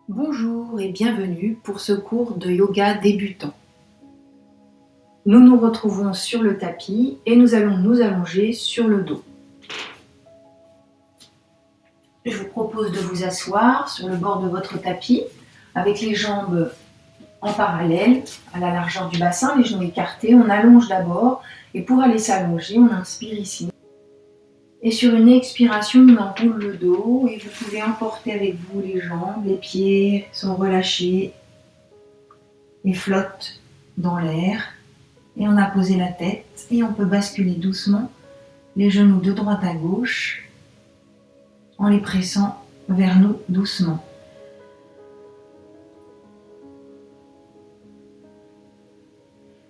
Bonjour et bienvenue pour ce cours de yoga débutant. Nous nous retrouvons sur le tapis et nous allons nous allonger sur le dos. Je vous propose de vous asseoir sur le bord de votre tapis avec les jambes en parallèle à la largeur du bassin, les genoux écartés. On allonge d'abord et pour aller s'allonger, on inspire ici. Et sur une expiration, on enroule le dos et vous pouvez emporter avec vous les jambes, les pieds sont relâchés et flottent dans l'air. Et on a posé la tête et on peut basculer doucement les genoux de droite à gauche en les pressant vers nous doucement.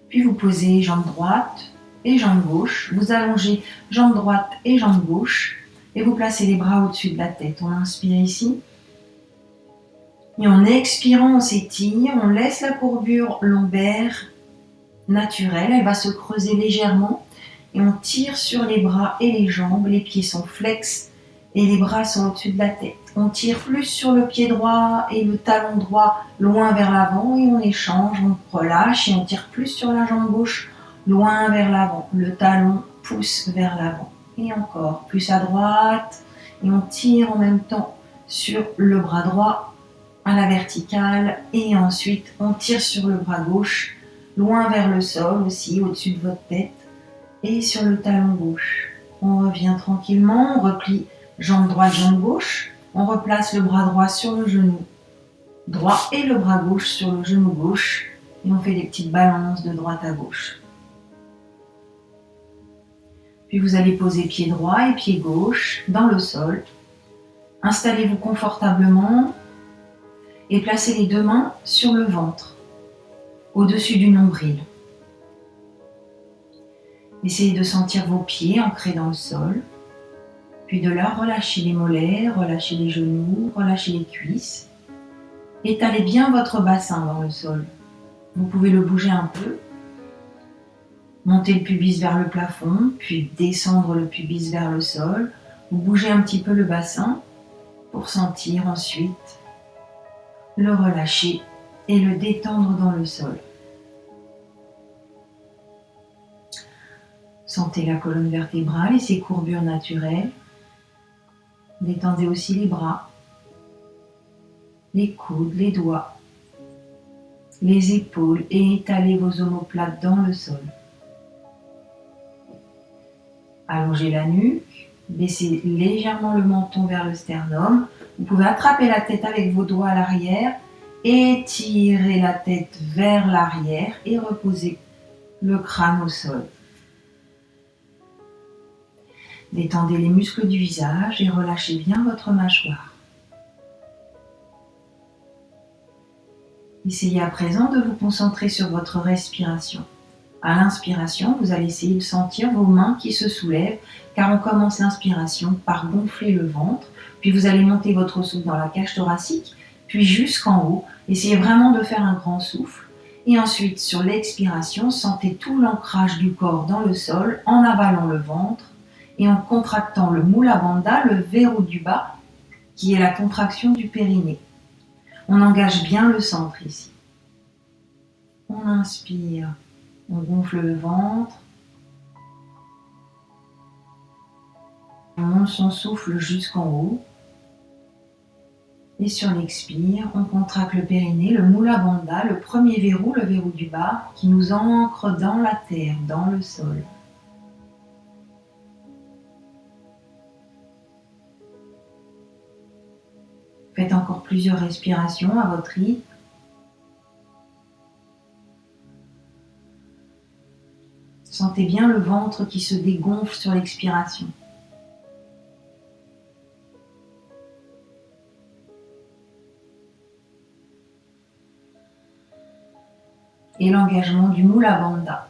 Puis vous posez jambe droite et jambe gauche, vous allongez jambe droite et jambe gauche et vous placez les bras au-dessus de la tête. On inspire ici et en expirant on s'étire, on laisse la courbure lombaire naturelle, elle va se creuser légèrement et on tire sur les bras et les jambes, les pieds sont flex et les bras sont au-dessus de la tête. On tire plus sur le pied droit et le talon droit loin vers l'avant et on échange, on relâche et on tire plus sur la jambe gauche loin vers l'avant. Le talon pousse vers l'avant et encore plus à droite et on tire en même temps sur le bras droit à la verticale et ensuite on tire sur le bras gauche loin vers le sol aussi au-dessus de votre tête et sur le talon gauche. On revient tranquillement, on replie jambe droite, jambe gauche. On replace le bras droit sur le genou droit et le bras gauche sur le genou gauche. Et on fait des petites balances de droite à gauche. Puis vous allez poser pied droit et pied gauche dans le sol. Installez-vous confortablement et placez les deux mains sur le ventre, au-dessus du nombril. Essayez de sentir vos pieds ancrés dans le sol. Puis de là, relâchez les mollets, relâchez les genoux, relâchez les cuisses. Étalez bien votre bassin dans le sol. Vous pouvez le bouger un peu. Montez le pubis vers le plafond, puis descendre le pubis vers le sol. Vous bougez un petit peu le bassin pour sentir ensuite le relâcher et le détendre dans le sol. Sentez la colonne vertébrale et ses courbures naturelles. Détendez aussi les bras, les coudes, les doigts, les épaules et étalez vos omoplates dans le sol. Allongez la nuque, baissez légèrement le menton vers le sternum. Vous pouvez attraper la tête avec vos doigts à l'arrière, étirer la tête vers l'arrière et reposer le crâne au sol. Détendez les muscles du visage et relâchez bien votre mâchoire. Essayez à présent de vous concentrer sur votre respiration. À l'inspiration, vous allez essayer de sentir vos mains qui se soulèvent, car on commence l'inspiration par gonfler le ventre, puis vous allez monter votre souffle dans la cage thoracique, puis jusqu'en haut. Essayez vraiment de faire un grand souffle. Et ensuite, sur l'expiration, sentez tout l'ancrage du corps dans le sol en avalant le ventre et en contractant le Mula Bandha, le verrou du bas, qui est la contraction du périnée. On engage bien le centre ici. On inspire, on gonfle le ventre, on monte son souffle jusqu'en haut. Et sur l'expire, on contracte le périnée, le Mula Bandha, le premier verrou, le verrou du bas, qui nous ancre dans la terre, dans le sol. Faites encore plusieurs respirations à votre rythme. Sentez bien le ventre qui se dégonfle sur l'expiration. Et l'engagement du Mula Bandha.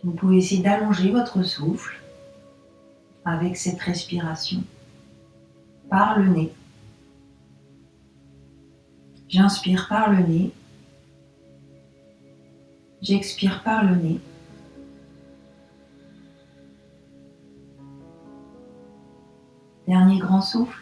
Vous pouvez essayer d'allonger votre souffle avec cette respiration par le nez. J'inspire par le nez J'expire par le nez. Dernier grand souffle.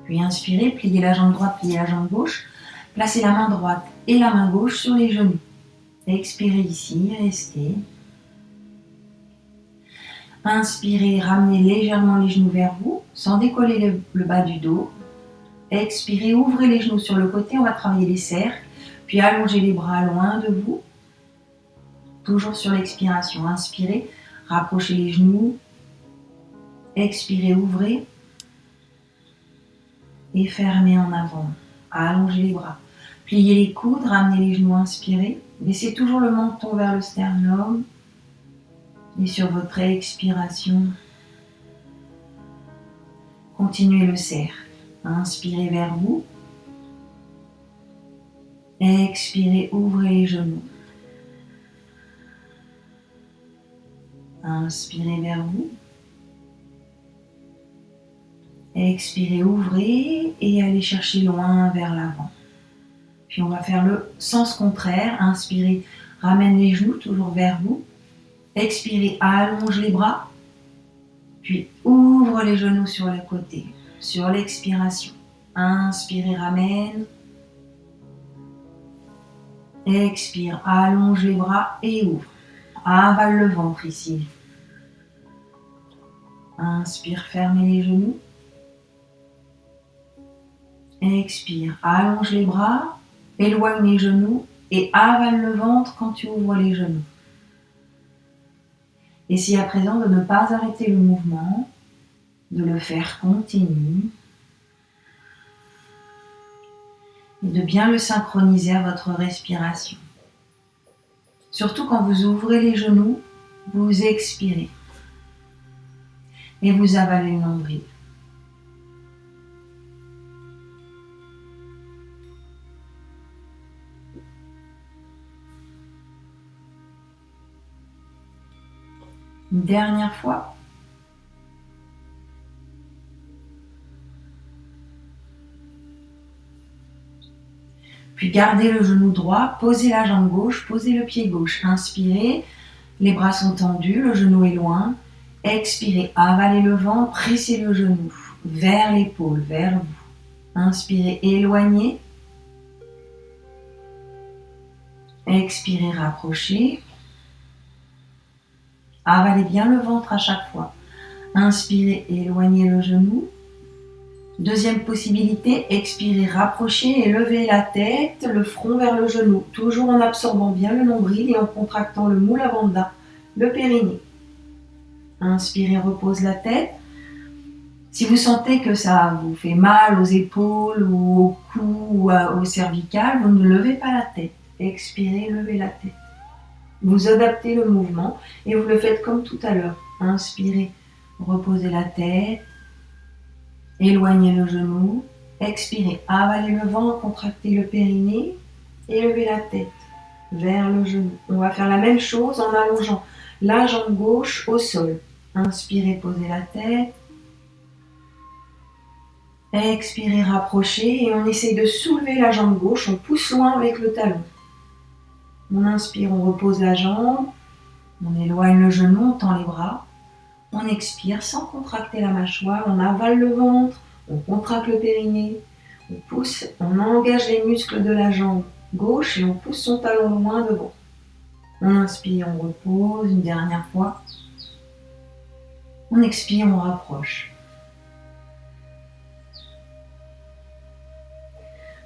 Puis inspirez, pliez la jambe droite, pliez la jambe gauche. Placez la main droite et la main gauche sur les genoux. Expirez ici, restez. Inspirez, ramenez légèrement les genoux vers vous, sans décoller le bas du dos. Expirez, ouvrez les genoux sur le côté, on va travailler les cercles. Puis allongez les bras loin de vous. Toujours sur l'expiration. Inspirez, rapprochez les genoux. Expirez, ouvrez. Et fermez en avant. Allongez les bras. Pliez les coudes, ramenez les genoux, inspirez. Baissez toujours le menton vers le sternum. Et sur votre expiration, continuez le cercle. Inspirez vers vous. Expirez, ouvrez les genoux. Inspirez vers vous. Expirez, ouvrez et allez chercher loin vers l'avant. Puis on va faire le sens contraire. Inspirez, ramène les genoux toujours vers vous. Expirez, allonge les bras. Puis ouvre les genoux sur le côté. Sur l'expiration. Inspirez, ramène. Expire, allonge les bras et ouvre. Avale le ventre ici. Inspire, fermez les genoux. Expire, allonge les bras, éloigne les genoux et avale le ventre quand tu ouvres les genoux. Essayez à présent de ne pas arrêter le mouvement, de le faire continu et de bien le synchroniser à votre respiration. Surtout quand vous ouvrez les genoux, vous expirez et vous avalez le nombril. Une dernière fois. Puis gardez le genou droit, posez la jambe gauche, posez le pied gauche. Inspirez, les bras sont tendus, le genou est loin. Expirez, avalez le ventre, pressez le genou vers l'épaule, vers vous. Inspirez, éloignez. Expirez, rapprochez. Avalez bien le ventre à chaque fois. Inspirez, éloignez le genou. Deuxième possibilité, expirez, rapprochez et levez la tête, le front vers le genou. Toujours en absorbant bien le nombril et en contractant le moula bandha, le périnée. Inspirez, repose la tête. Si vous sentez que ça vous fait mal aux épaules ou au cou ou au cervical, vous ne levez pas la tête. Expirez, levez la tête. Vous adaptez le mouvement et vous le faites comme tout à l'heure. Inspirez, reposez la tête, éloignez le genou, expirez, avalez le ventre, contractez le périnée et levez la tête vers le genou. On va faire la même chose en allongeant la jambe gauche au sol. Inspirez, posez la tête. Expirez, rapprochez et on essaye de soulever la jambe gauche, on pousse loin avec le talon. On inspire, on repose la jambe, on éloigne le genou, on tend les bras. On expire sans contracter la mâchoire, on avale le ventre, on contracte le périnée, on pousse, on engage les muscles de la jambe gauche et on pousse son talon loin devant. On inspire, on repose une dernière fois. On expire, on rapproche.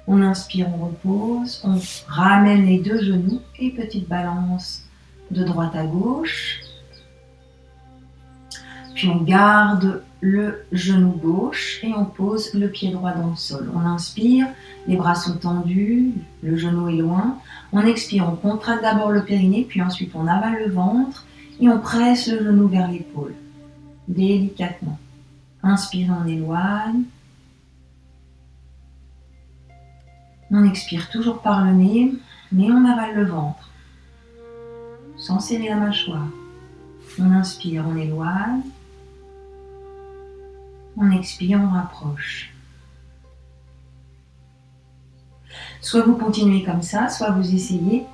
On inspire, on repose, on ramène les deux genoux et petite balance de droite à gauche. Puis on garde le genou gauche et on pose le pied droit dans le sol. On inspire, les bras sont tendus, le genou est loin. On expire, on contracte d'abord le périnée, puis ensuite on avale le ventre et on presse le genou vers l'épaule, délicatement. Inspire, on éloigne. On expire toujours par le nez, mais on avale le ventre, sans serrer la mâchoire. On inspire, on éloigne. On expire, on rapproche. Soit vous continuez comme ça, soit vous essayez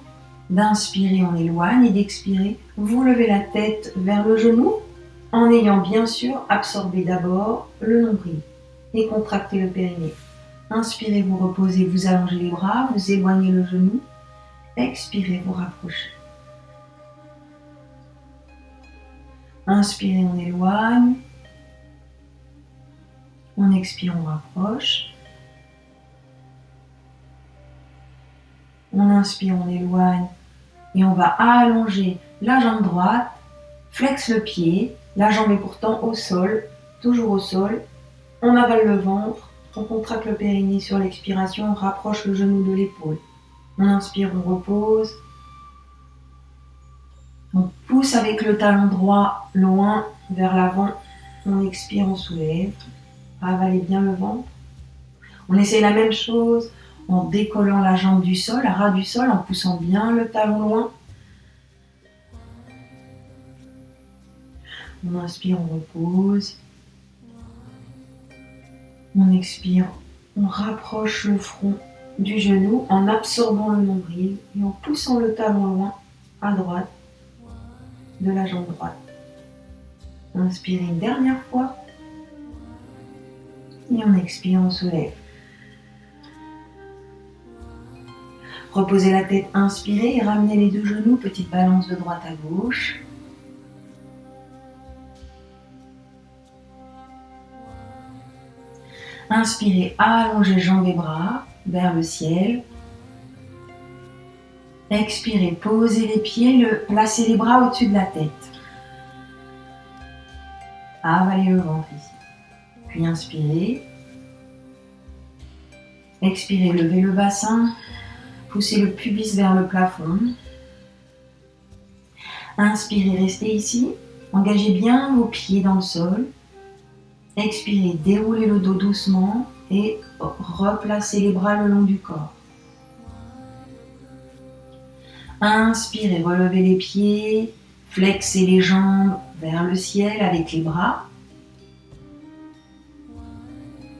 d'inspirer, on éloigne, et d'expirer, vous levez la tête vers le genou, en ayant bien sûr absorbé d'abord le nombril et contracté le périnée. Inspirez, vous reposez, vous allongez les bras, vous éloignez le genou. Expirez, vous rapprochez. Inspirez, on éloigne. On expire, on rapproche. On inspire, on éloigne. Et on va allonger la jambe droite, flexe le pied. La jambe est pourtant au sol, toujours au sol. On avale le ventre, on contracte le périnée sur l'expiration, on rapproche le genou de l'épaule. On inspire, on repose. On pousse avec le talon droit loin vers l'avant. On expire, on soulève. Avalez bien le ventre. On essaie la même chose en décollant la jambe du sol, à ras du sol, en poussant bien le talon loin. On inspire, on repose. On expire, on rapproche le front du genou en absorbant le nombril et en poussant le talon loin à droite de la jambe droite. Inspirez une dernière fois et on expire, on soulève. Reposez la tête, inspirez et ramenez les deux genoux, petite balance de droite à gauche. Inspirez, allongez jambes et bras vers le ciel. Expirez, posez les pieds, placez les bras au-dessus de la tête. Avalez le ventre ici. Puis inspirez. Expirez, levez le bassin. Poussez le pubis vers le plafond. Inspirez, restez ici. Engagez bien vos pieds dans le sol. Expirez, déroulez le dos doucement et replacez les bras le long du corps. Inspirez, relevez les pieds, flexez les jambes vers le ciel avec les bras.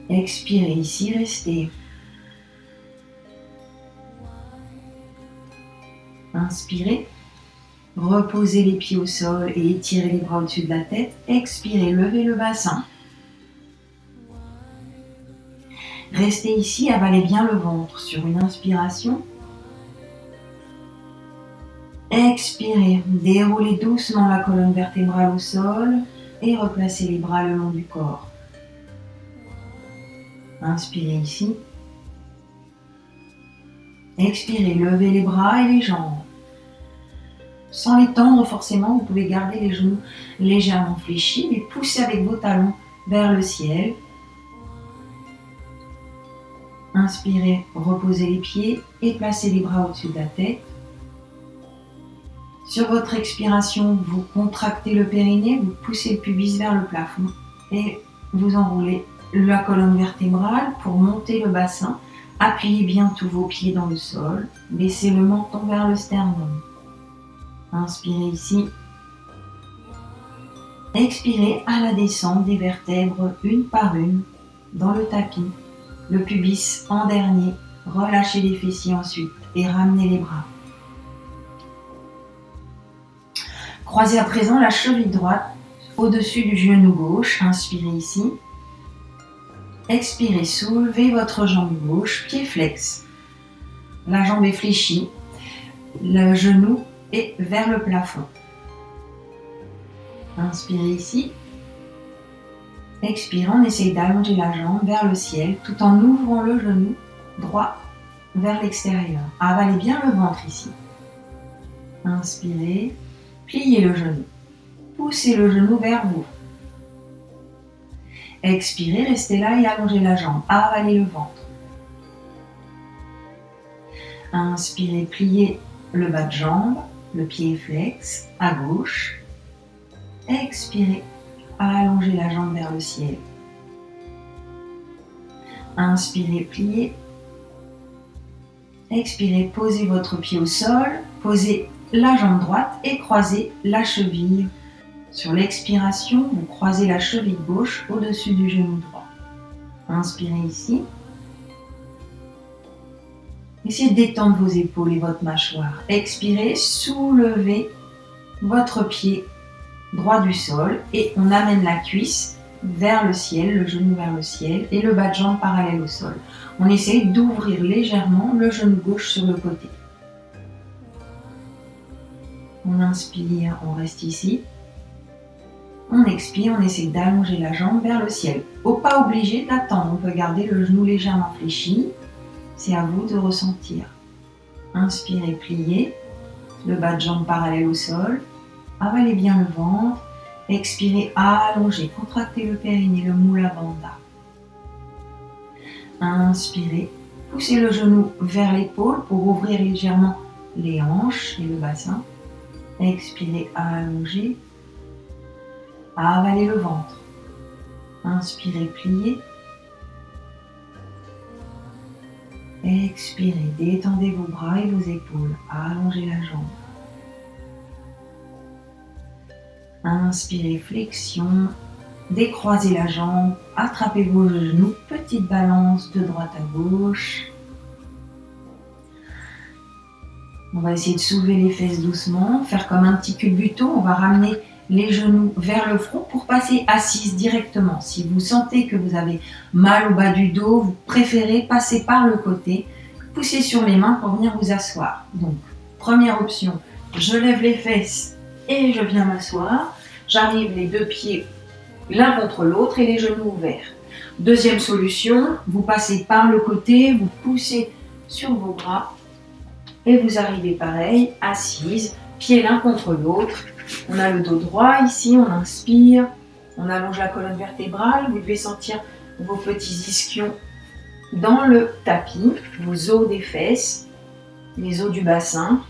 Expirez, ici, restez. Inspirez, reposez les pieds au sol et étirez les bras au-dessus de la tête. Expirez, levez le bassin. Restez ici, avalez bien le ventre sur une inspiration. Expirez, déroulez doucement la colonne vertébrale au sol et replacez les bras le long du corps. Inspirez ici. Expirez, levez les bras et les jambes. Sans les tendre forcément, vous pouvez garder les genoux légèrement fléchis, mais poussez avec vos talons vers le ciel. Inspirez, reposez les pieds et placez les bras au-dessus de la tête. Sur votre expiration, vous contractez le périnée, vous poussez le pubis vers le plafond et vous enroulez la colonne vertébrale pour monter le bassin. Appuyez bien tous vos pieds dans le sol, baissez le menton vers le sternum. Inspirez ici. Expirez à la descente des vertèbres une par une dans le tapis. Le pubis en dernier, relâchez les fessiers ensuite et ramenez les bras. Croisez à présent la cheville droite au-dessus du genou gauche. Inspirez ici. Expirez, soulevez votre jambe gauche, pied flex. La jambe est fléchie, le genou est vers le plafond. Inspirez ici. Expirez, on essaye d'allonger la jambe vers le ciel tout en ouvrant le genou droit vers l'extérieur. Avalez bien le ventre ici. Inspirez, pliez le genou. Poussez le genou vers vous. Expirez, restez là et allongez la jambe. Avalez le ventre. Inspirez, pliez le bas de jambe, le pied flex à gauche. Expirez, allongez la jambe vers le ciel. Inspirez, pliez. Expirez, posez votre pied au sol, posez la jambe droite et croisez la cheville Sur l'expiration, vous croisez la cheville gauche au-dessus du genou droit. Inspirez ici. Essayez de détendre vos épaules et votre mâchoire. Expirez, soulevez votre pied droit du sol et on amène la cuisse vers le ciel, le genou vers le ciel et le bas de jambe parallèle au sol. On essaye d'ouvrir légèrement le genou gauche sur le côté. On inspire, on reste ici. On expire, on essaie d'allonger la jambe vers le ciel. Pas obligé d'attendre, on peut garder le genou légèrement fléchi. C'est à vous de ressentir. Inspirez, pliez, le bas de jambe parallèle au sol. Avalez bien le ventre. Expirez, allongez, contractez le périnée, le Mula Bandha. Inspirez, poussez le genou vers l'épaule pour ouvrir légèrement les hanches et le bassin. Expirez, allongez. Avalez le ventre. Inspirez, pliez. Expirez, détendez vos bras et vos épaules. Allongez la jambe. Inspirez, flexion. Décroisez la jambe. Attrapez vos genoux. Petite balance de droite à gauche. On va essayer de soulever les fesses doucement. Faire comme un petit culbuto. On va ramener les genoux vers le front pour passer assise directement. Si vous sentez que vous avez mal au bas du dos, vous préférez passer par le côté. Poussez sur les mains pour venir vous asseoir. Donc, première option, je lève les fesses et je viens m'asseoir. J'arrive les deux pieds l'un contre l'autre et les genoux ouverts. Deuxième solution, vous passez par le côté, vous poussez sur vos bras et vous arrivez pareil, assise, pieds l'un contre l'autre. On a le dos droit ici, on inspire, on allonge la colonne vertébrale. Vous devez sentir vos petits ischions dans le tapis, vos os des fesses, les os du bassin.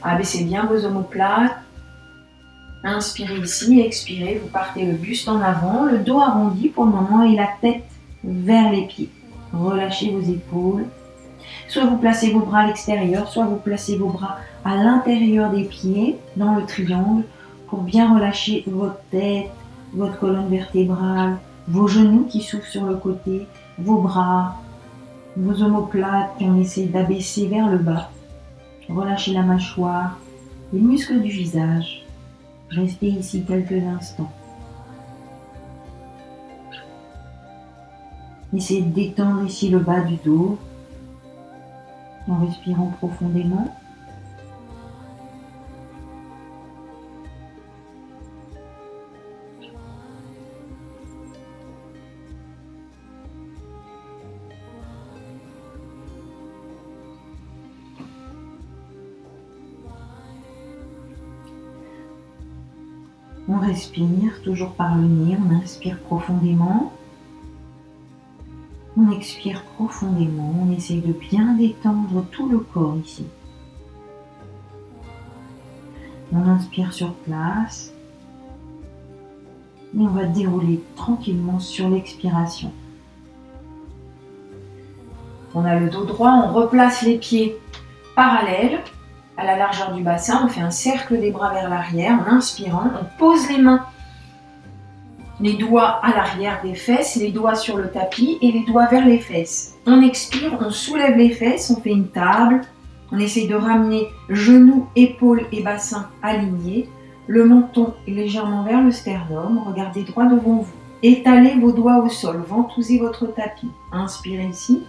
Abaissez bien vos omoplates. Inspirez ici, expirez, vous partez le buste en avant, le dos arrondi pour le moment et la tête vers les pieds. Relâchez vos épaules. Soit vous placez vos bras à l'extérieur, soit vous placez vos bras à l'intérieur des pieds, dans le triangle, pour bien relâcher votre tête, votre colonne vertébrale, vos genoux qui soufflent sur le côté, vos bras, vos omoplates qu'on essaie d'abaisser vers le bas. Relâchez la mâchoire, les muscles du visage. Restez ici quelques instants. Essayez de détendre ici le bas du dos en respirant profondément. On respire toujours par le nez, on inspire profondément. On expire profondément, on essaye de bien détendre tout le corps ici. On inspire sur place et on va dérouler tranquillement sur l'expiration. On a le dos droit, on replace les pieds parallèles à la largeur du bassin, on fait un cercle des bras vers l'arrière en inspirant, on pose les mains, les doigts à l'arrière des fesses, les doigts sur le tapis et les doigts vers les fesses. On expire, on soulève les fesses, on fait une table, on essaie de ramener genoux, épaules et bassin alignés, le menton est légèrement vers le sternum, regardez droit devant vous. Étalez vos doigts au sol, ventousez votre tapis. Inspirez ici.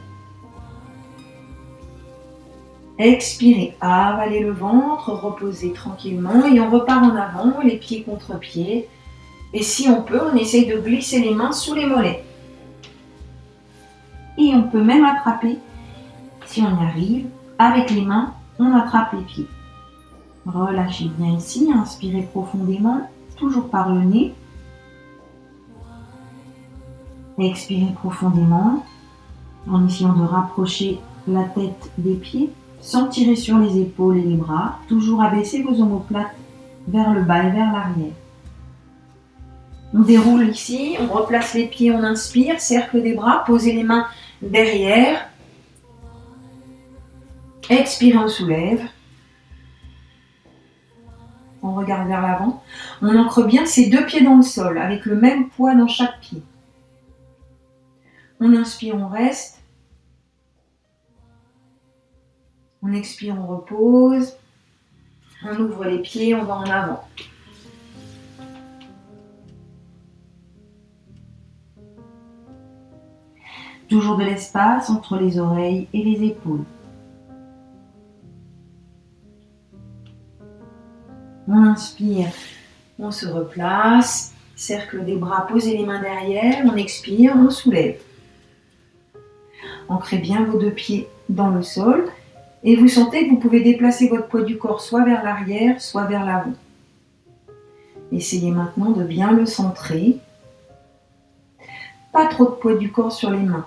Expirez, avalez le ventre, reposez tranquillement et on repart en avant, les pieds contre pieds. Et si on peut, on essaye de glisser les mains sous les mollets. Et on peut même attraper, si on y arrive, avec les mains, on attrape les pieds. Relâchez bien ici, inspirez profondément, toujours par le nez. Expirez profondément, en essayant de rapprocher la tête des pieds. Sans tirer sur les épaules et les bras, toujours abaisser vos omoplates vers le bas et vers l'arrière. On déroule ici, on replace les pieds, on inspire, cercle des bras, posez les mains derrière. Expirez, on soulève. on regarde vers l'avant. On ancre bien ses deux pieds dans le sol, avec le même poids dans chaque pied. On inspire, on reste. On expire, on repose. On ouvre les pieds, on va en avant. Toujours de l'espace entre les oreilles et les épaules. On inspire, on se replace, cercle des bras, posez les mains derrière, on expire, on soulève. Ancrez bien vos deux pieds dans le sol et vous sentez que vous pouvez déplacer votre poids du corps soit vers l'arrière, soit vers l'avant. Essayez maintenant de bien le centrer. Pas trop de poids du corps sur les mains.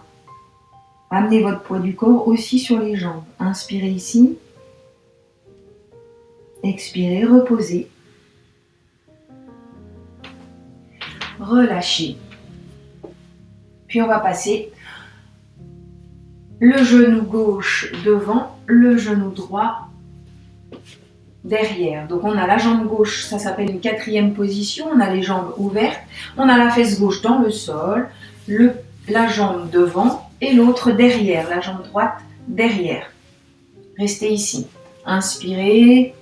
Amenez votre poids du corps aussi sur les jambes. Inspirez ici. Expirez, reposez. Relâchez. Puis on va passer le genou gauche devant, le genou droit derrière. Donc on a la jambe gauche, ça s'appelle une quatrième position. On a les jambes ouvertes. On a la fesse gauche dans le sol, la jambe devant et l'autre derrière, la jambe droite derrière. Restez ici. Inspirez.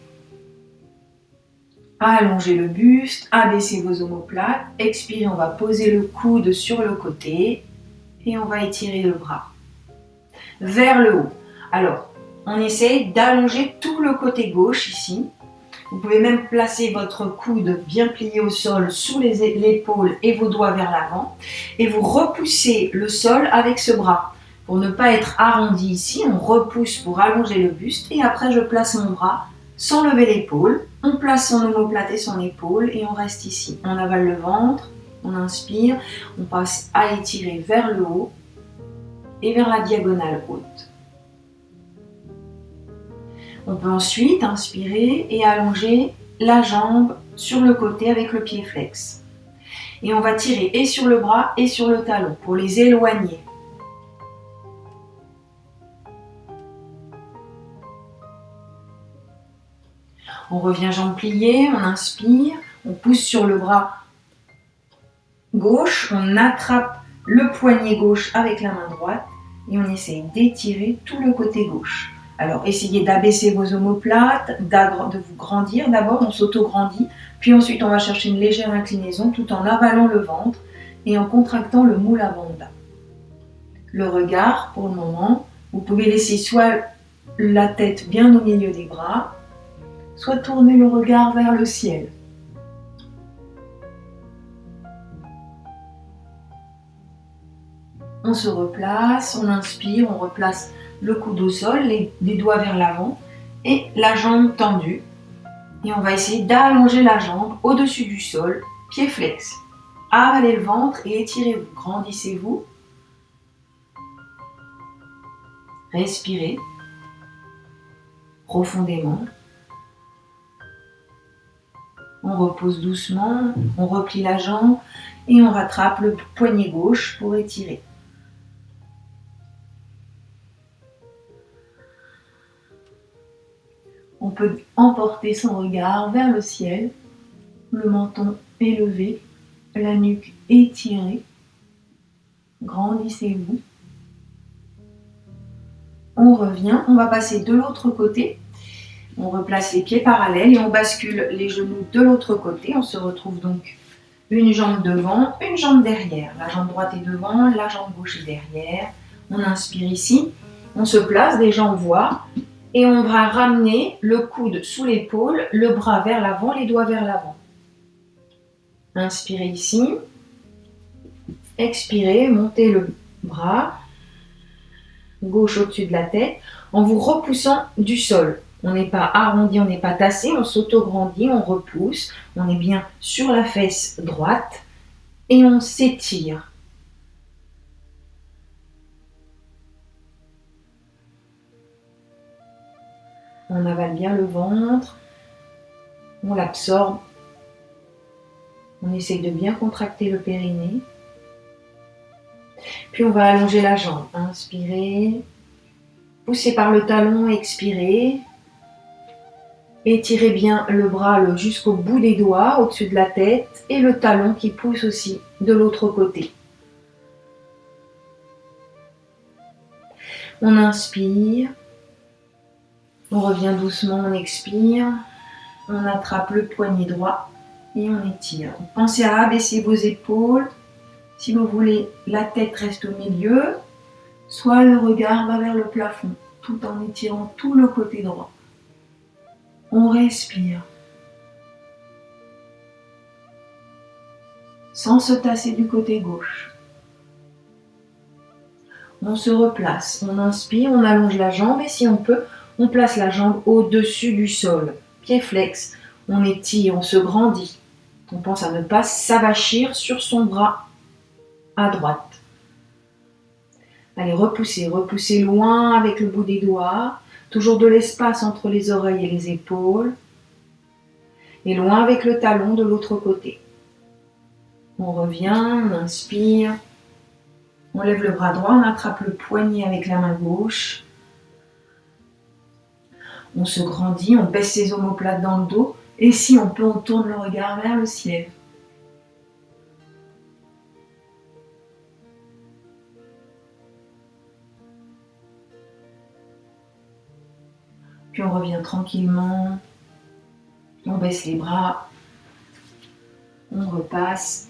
Allongez le buste, abaissez vos omoplates. Expirez, on va poser le coude sur le côté et on va étirer le bras vers le haut. Alors, on essaye d'allonger tout le côté gauche ici. Vous pouvez même placer votre coude bien plié au sol sous l'épaule et vos doigts vers l'avant. Et vous repoussez le sol avec ce bras. Pour ne pas être arrondi ici, on repousse pour allonger le buste. Et après, je place mon bras sans lever l'épaule. On place son omoplate et son épaule et on reste ici. On avale le ventre, on inspire, on passe à étirer vers le haut et vers la diagonale haute. On peut ensuite inspirer et allonger la jambe sur le côté avec le pied flex. Et on va tirer et sur le bras et sur le talon pour les éloigner. On revient jambes pliées, on inspire, on pousse sur le bras gauche, on attrape le poignet gauche avec la main droite et on essaye d'étirer tout le côté gauche. Alors essayez d'abaisser vos omoplates, de vous grandir. D'abord on s'auto-grandit, puis ensuite on va chercher une légère inclinaison tout en avalant le ventre et en contractant le Mula Bandha. Le regard, pour le moment, vous pouvez laisser soit la tête bien au milieu des bras, soit tourner le regard vers le ciel. On se replace, on inspire, on replace le coude au sol, les doigts vers l'avant et la jambe tendue. Et on va essayer d'allonger la jambe au-dessus du sol, pied flex. Avalez le ventre et étirez-vous, grandissez-vous. Respirez profondément. On repose doucement, on replie la jambe et on rattrape le poignet gauche pour étirer. On peut emporter son regard vers le ciel, le menton élevé, la nuque étirée. Grandissez-vous. On revient, on va passer de l'autre côté. On replace les pieds parallèles et on bascule les genoux de l'autre côté. On se retrouve donc une jambe devant, une jambe derrière. La jambe droite est devant, la jambe gauche est derrière. On inspire ici, on se place, des jambes voient. Et on va ramener le coude sous l'épaule, le bras vers l'avant, les doigts vers l'avant. Inspirez ici. Expirez, montez le bras gauche au-dessus de la tête en vous repoussant du sol. On n'est pas arrondi, on n'est pas tassé, on s'auto-grandit, on repousse. On est bien sur la fesse droite et on s'étire. On avale bien le ventre, on l'absorbe, on essaye de bien contracter le périnée. Puis on va allonger la jambe, inspirez, poussez par le talon, expirez. Étirez bien le bras jusqu'au bout des doigts, au-dessus de la tête, et le talon qui pousse aussi de l'autre côté. On inspire, on revient doucement, on expire, on attrape le poignet droit et on étire. Pensez à abaisser vos épaules. Si vous voulez, la tête reste au milieu, soit le regard va vers le plafond, tout en étirant tout le côté droit. On respire, sans se tasser du côté gauche. On se replace, on inspire, on allonge la jambe et si on peut, on place la jambe au-dessus du sol. Pied flex, on étire, on se grandit. On pense à ne pas s'avachir sur son bras à droite. Allez, repoussez, repoussez loin avec le bout des doigts. Toujours de l'espace entre les oreilles et les épaules. Et loin avec le talon de l'autre côté. On revient, on inspire. On lève le bras droit, on attrape le poignet avec la main gauche. On se grandit, on baisse ses omoplates dans le dos. Et si on peut, on tourne le regard vers le ciel. Puis on revient tranquillement. On baisse les bras. On repasse.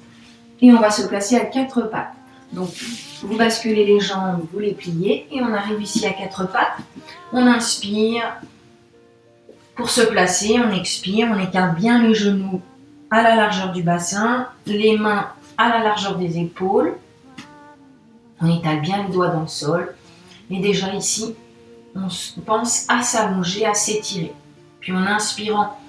Et on va se placer à 4 pattes. Donc, vous basculez les jambes, vous les pliez. Et on arrive ici à 4 pattes. On inspire. Pour se placer, on expire. On écarte bien les genoux à la largeur du bassin. Les mains à la largeur des épaules. On étale bien les doigts dans le sol. Et déjà ici, on pense à s'allonger, à s'étirer. Puis en inspirant,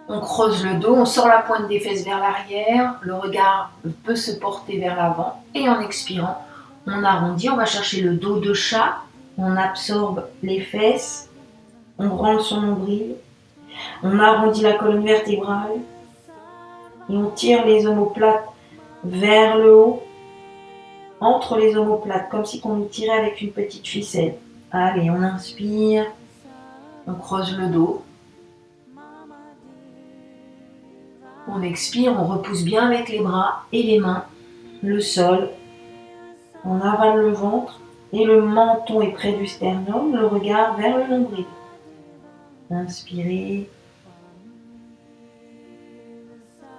on creuse le dos, on sort la pointe des fesses vers l'arrière, le regard peut se porter vers l'avant. Et en expirant, on arrondit, on va chercher le dos de chat, on absorbe les fesses, on rentre son nombril, on arrondit la colonne vertébrale et on tire les omoplates vers le haut, entre les omoplates, comme si on nous tirait avec une petite ficelle. Allez, on inspire, on creuse le dos. On expire, on repousse bien avec les bras et les mains le sol. On avale le ventre et le menton est près du sternum, le regard vers le nombril. Inspirez.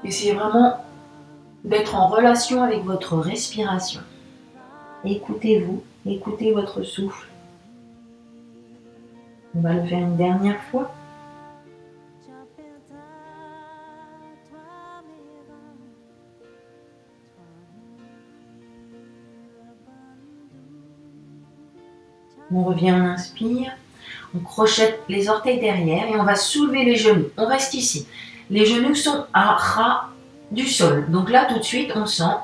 Essayez vraiment d'être en relation avec votre respiration. Écoutez-vous, écoutez votre souffle. On va le faire une dernière fois. On revient, on inspire, on crochette les orteils derrière et on va soulever les genoux. On reste ici. Les genoux sont à ras du sol. Donc là, tout de suite, on sent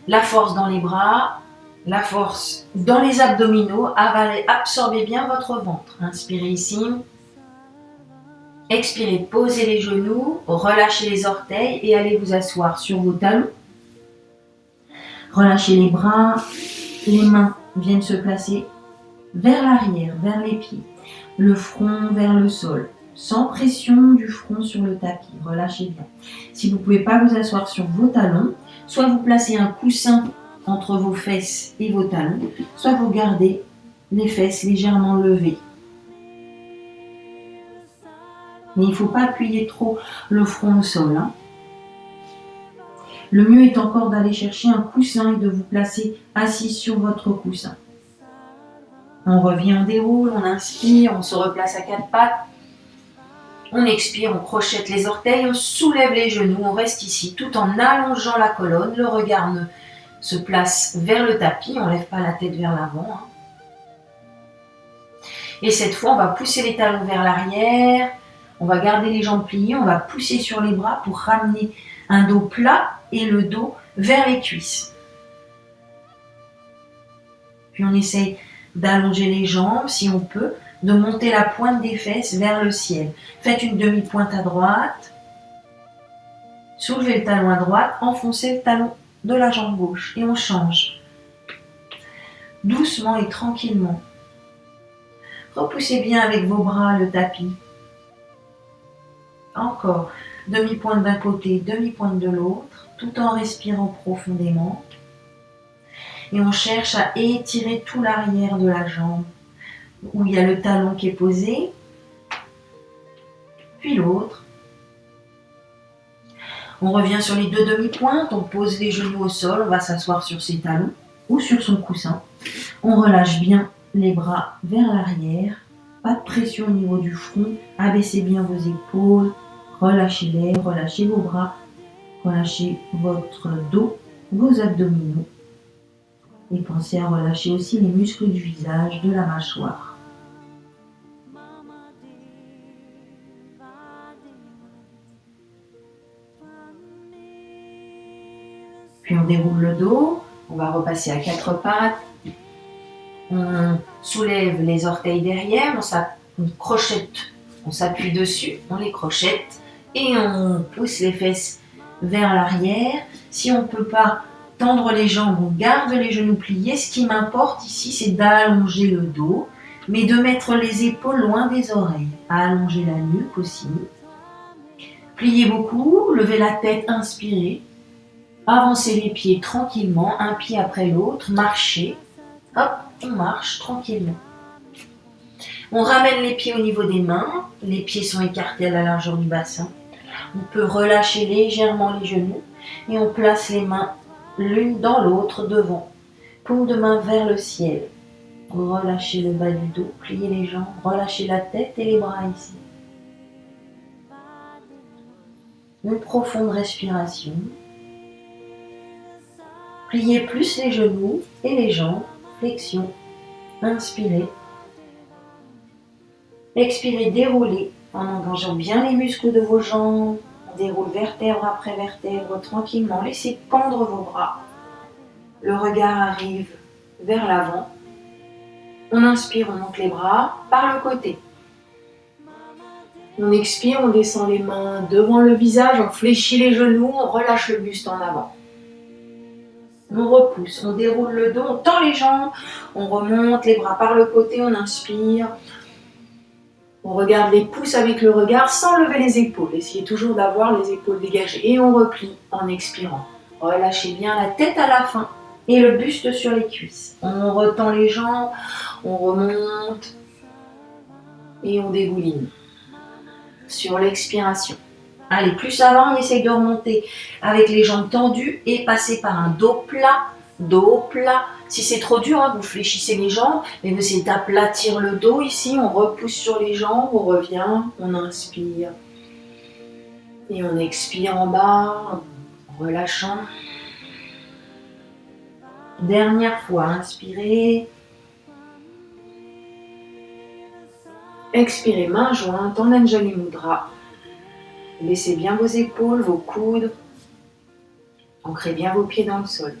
la force dans les bras, la force dans les abdominaux. Avalez, absorbez bien votre ventre. Inspirez ici. Expirez, posez les genoux, relâchez les orteils et allez vous asseoir sur vos talons. Relâchez les bras, les mains viennent se placer vers l'arrière, vers les pieds, le front vers le sol, sans pression du front sur le tapis, relâchez bien. Si vous ne pouvez pas vous asseoir sur vos talons, soit vous placez un coussin entre vos fesses et vos talons, soit vous gardez les fesses légèrement levées. Mais il ne faut pas appuyer trop le front au sol. Le mieux est encore d'aller chercher un coussin et de vous placer assis sur votre coussin. On revient, on déroule, on inspire, on se replace à 4 pattes. On expire, on crochette les orteils, on soulève les genoux, on reste ici tout en allongeant la colonne. Le regard se place vers le tapis, on ne lève pas la tête vers l'avant. Et cette fois, on va pousser les talons vers l'arrière, on va garder les jambes pliées, on va pousser sur les bras pour ramener un dos plat et le dos vers les cuisses. Puis on essaye d'allonger les jambes si on peut, de monter la pointe des fesses vers le ciel. Faites une demi-pointe à droite, soulevez le talon à droite, enfoncez le talon de la jambe gauche et on change. Doucement et tranquillement. Repoussez bien avec vos bras le tapis. Encore, demi-pointe d'un côté, demi-pointe de l'autre, tout en respirant profondément. Et on cherche à étirer tout l'arrière de la jambe, où il y a le talon qui est posé, puis l'autre. On revient sur les deux demi-pointes, on pose les genoux au sol, on va s'asseoir sur ses talons ou sur son coussin. On relâche bien les bras vers l'arrière, pas de pression au niveau du front, abaissez bien vos épaules, relâchez-les, relâchez vos bras, relâchez votre dos, vos abdominaux. Et pensez à relâcher aussi les muscles du visage, de la mâchoire. Puis on déroule le dos, on va repasser à quatre pattes. On soulève les orteils derrière, on crochette, on s'appuie dessus, on les crochette et on pousse les fesses vers l'arrière. Si on ne peut pas tendre les jambes, on garde les genoux pliés. Ce qui m'importe ici, c'est d'allonger le dos, mais de mettre les épaules loin des oreilles. Allonger la nuque aussi. Pliez beaucoup, levez la tête, inspirez. Avancez les pieds tranquillement, un pied après l'autre, marchez. Hop, on marche tranquillement. On ramène les pieds au niveau des mains. Les pieds sont écartés à la largeur du bassin. On peut relâcher légèrement les genoux et on place les mains l'une dans l'autre devant. Paume de main vers le ciel. Relâchez le bas du dos, pliez les jambes, relâchez la tête et les bras ici. Une profonde respiration. Pliez plus les genoux et les jambes. Flexion. Inspirez. Expirez, déroulez en engageant bien les muscles de vos jambes. On déroule vertèbre après vertèbre tranquillement. Laissez pendre vos bras. Le regard arrive vers l'avant. On inspire, on monte les bras par le côté. On expire, on descend les mains devant le visage, on fléchit les genoux, on relâche le buste en avant. On repousse, on déroule le dos, on tend les jambes, on remonte les bras par le côté, on inspire. On regarde les pouces avec le regard sans lever les épaules. Essayez toujours d'avoir les épaules dégagées. Et on replie en expirant. Relâchez bien la tête à la fin et le buste sur les cuisses. On retend les jambes, on remonte et on dégouline. Sur l'expiration. Allez, plus avant, on essaye de remonter avec les jambes tendues et passer par un dos plat. Dos plat. Si c'est trop dur, vous fléchissez les jambes, mais vous essayez d'aplatir le dos ici. On repousse sur les jambes, on revient, on inspire. Et on expire en bas, en relâchant. Dernière fois, inspirez. Expirez, main jointe en Anjali Mudra. Laissez bien vos épaules, vos coudes. Ancrez bien vos pieds dans le sol.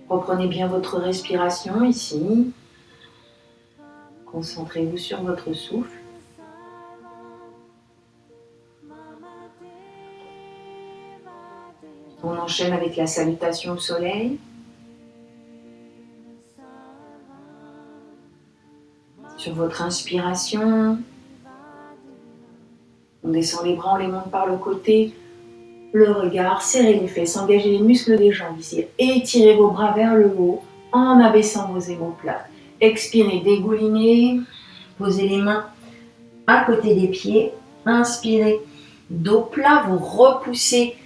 Reprenez bien votre respiration ici. Concentrez-vous sur votre souffle. On enchaîne avec la salutation au soleil. Sur votre inspiration, on descend les bras, on les monte par le côté. Le regard, serrez les fesses, engagez les muscles des jambes ici. Étirez vos bras vers le haut en abaissant vos omoplates. Expirez, dégoulinez. Posez les mains à côté des pieds. Inspirez, dos plat, vous repoussez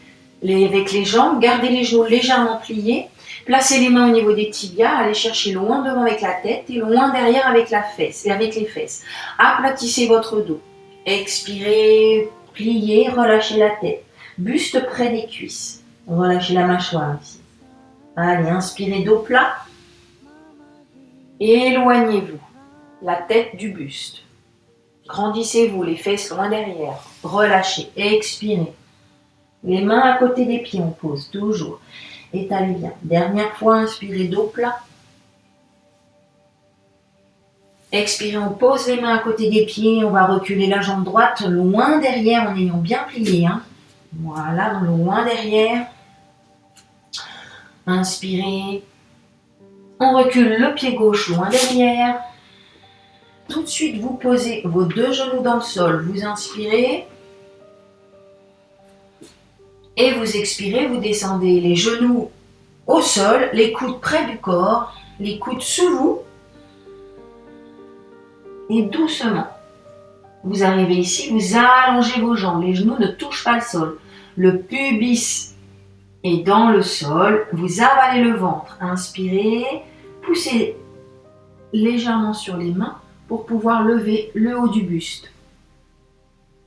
avec les jambes. Gardez les genoux légèrement pliés. Placez les mains au niveau des tibias. Allez chercher loin devant avec la tête et loin derrière avec les fesses. Aplatissez votre dos. Expirez, pliez, relâchez la tête. Buste près des cuisses. Relâchez la mâchoire ici. Allez, inspirez, dos plat. Éloignez-vous la tête du buste. Grandissez-vous, les fesses loin derrière. Relâchez, expirez. Les mains à côté des pieds, on pose toujours. Étalez bien. Dernière fois, inspirez, dos plat. Expirez, on pose les mains à côté des pieds. On va reculer la jambe droite loin derrière en ayant bien plié. Voilà, loin derrière. Inspirez. On recule le pied gauche loin derrière. Tout de suite, vous posez vos deux genoux dans le sol. Vous inspirez. Et vous expirez, vous descendez les genoux au sol, les coudes près du corps, les coudes sous vous. Et doucement, vous arrivez ici, vous allongez vos jambes. Les genoux ne touchent pas le sol. Le pubis est dans le sol. Vous avalez le ventre. Inspirez, poussez légèrement sur les mains pour pouvoir lever le haut du buste.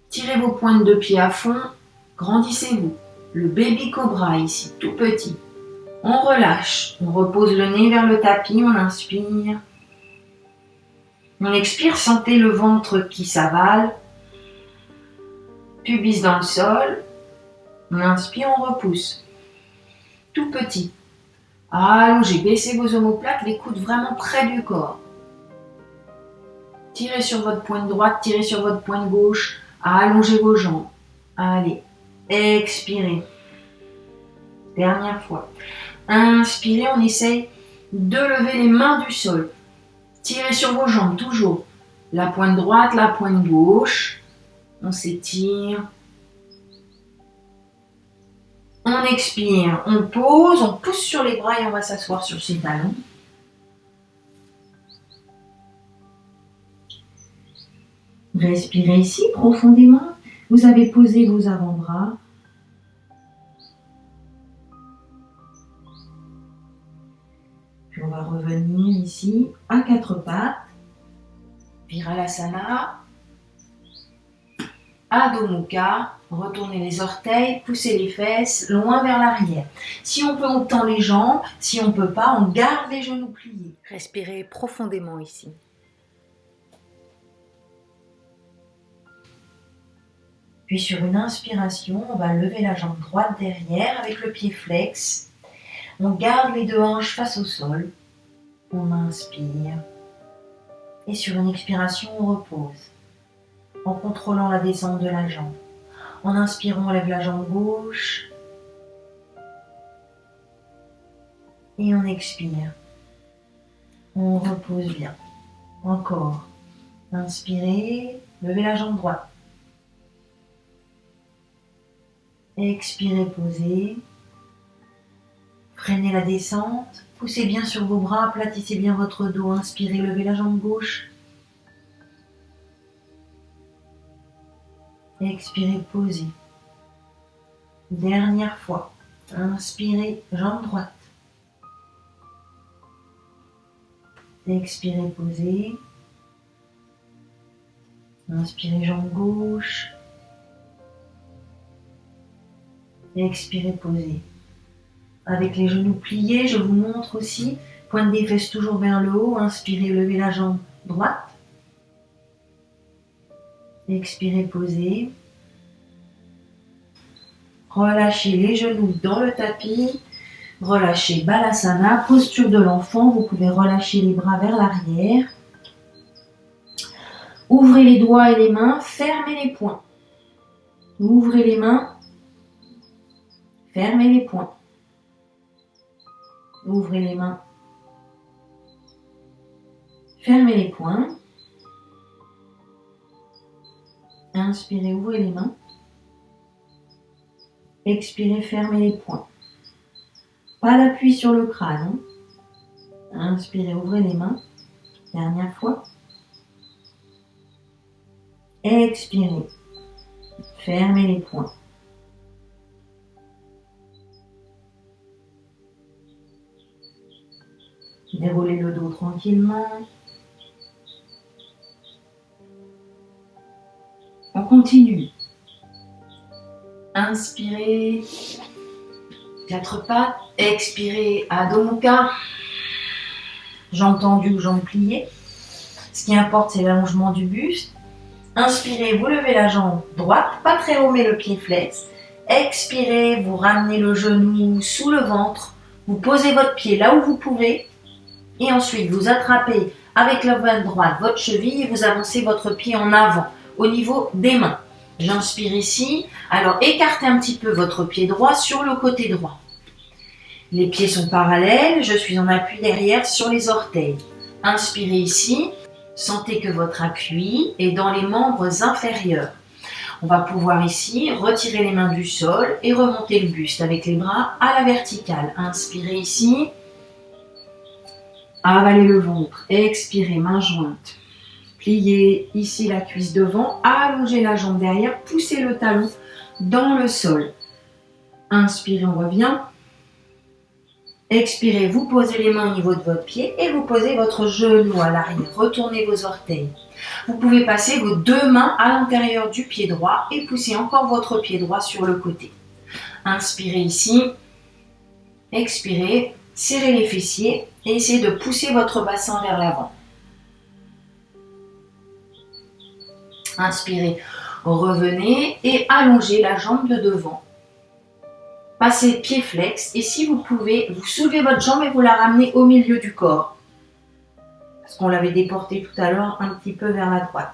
Tirez vos pointes de pied à fond. Grandissez-vous. Le baby cobra ici, tout petit. On relâche. On repose le nez vers le tapis. On inspire. On expire. Sentez le ventre qui s'avale. Pubis dans le sol. On inspire, on repousse. Tout petit. Allongez, baissez vos omoplates, les coudes vraiment près du corps. Tirez sur votre pointe droite, tirez sur votre pointe gauche. Allongez vos jambes. Allez, expirez. Dernière fois. Inspirez, on essaye de lever les mains du sol. Tirez sur vos jambes, toujours. La pointe droite, la pointe gauche. On s'étire. On expire, on pose, on pousse sur les bras et on va s'asseoir sur ses talons. Respirez ici profondément. Vous avez posé vos avant-bras. Puis on va revenir ici à quatre pattes. Virālasana. Adho Mukha, retournez les orteils, poussez les fesses loin vers l'arrière. Si on peut, on tend les jambes. Si on ne peut pas, on garde les genoux pliés. Respirez profondément ici. Puis sur une inspiration, on va lever la jambe droite derrière avec le pied flex. On garde les deux hanches face au sol. On inspire. Et sur une expiration, on repose. En contrôlant la descente de la jambe. En inspirant, on lève la jambe gauche. Et on expire. On repose bien. Encore. Inspirez, levez la jambe droite. Expirez, posez. Freinez la descente. Poussez bien sur vos bras, aplatissez bien votre dos. Inspirez, levez la jambe gauche. Expirez, posez. Dernière fois. Inspirez, jambe droite. Expirez, posez. Inspirez, jambe gauche. Expirez, posez. Avec les genoux pliés, je vous montre aussi. Pointe des fesses toujours vers le haut. Inspirez, levez la jambe droite. Expirez, posez. Relâchez les genoux dans le tapis. Relâchez Balasana, posture de l'enfant. Vous pouvez relâcher les bras vers l'arrière. Ouvrez les doigts et les mains. Fermez les poings. Ouvrez les mains. Fermez les poings. Ouvrez les mains. Fermez les poings. Inspirez, ouvrez les mains. Expirez, fermez les poings. Pas d'appui sur le crâne. Inspirez, ouvrez les mains. Dernière fois. Expirez. Fermez les poings. Déroulez le dos tranquillement. On continue. Inspirez, quatre pattes. Expirez, Adho Mukha. Jambes tendues ou jambes pliées. Ce qui importe, c'est l'allongement du buste. Inspirez, vous levez la jambe droite, pas très haut, mais le pied flex. Expirez, vous ramenez le genou sous le ventre. Vous posez votre pied là où vous pouvez. Et ensuite, vous attrapez avec la main droite votre cheville et vous avancez votre pied en avant, au niveau des mains. J'inspire ici. Alors, écartez un petit peu votre pied droit sur le côté droit. Les pieds sont parallèles. Je suis en appui derrière sur les orteils. Inspirez ici. Sentez que votre appui est dans les membres inférieurs. On va pouvoir ici retirer les mains du sol et remonter le buste avec les bras à la verticale. Inspirez ici. Avalez le ventre. Expirez, main jointe. Pliez ici la cuisse devant. Allongez la jambe derrière. Poussez le talon dans le sol. Inspirez, on revient. Expirez, vous posez les mains au niveau de votre pied et vous posez votre genou à l'arrière. Retournez vos orteils. Vous pouvez passer vos deux mains à l'intérieur du pied droit et pousser encore votre pied droit sur le côté. Inspirez ici. Expirez, serrez les fessiers et essayez de pousser votre bassin vers l'avant. Inspirez, revenez et allongez la jambe de devant. Passez pied flex et si vous pouvez, vous soulevez votre jambe et vous la ramenez au milieu du corps. Parce qu'on l'avait déporté tout à l'heure un petit peu vers la droite.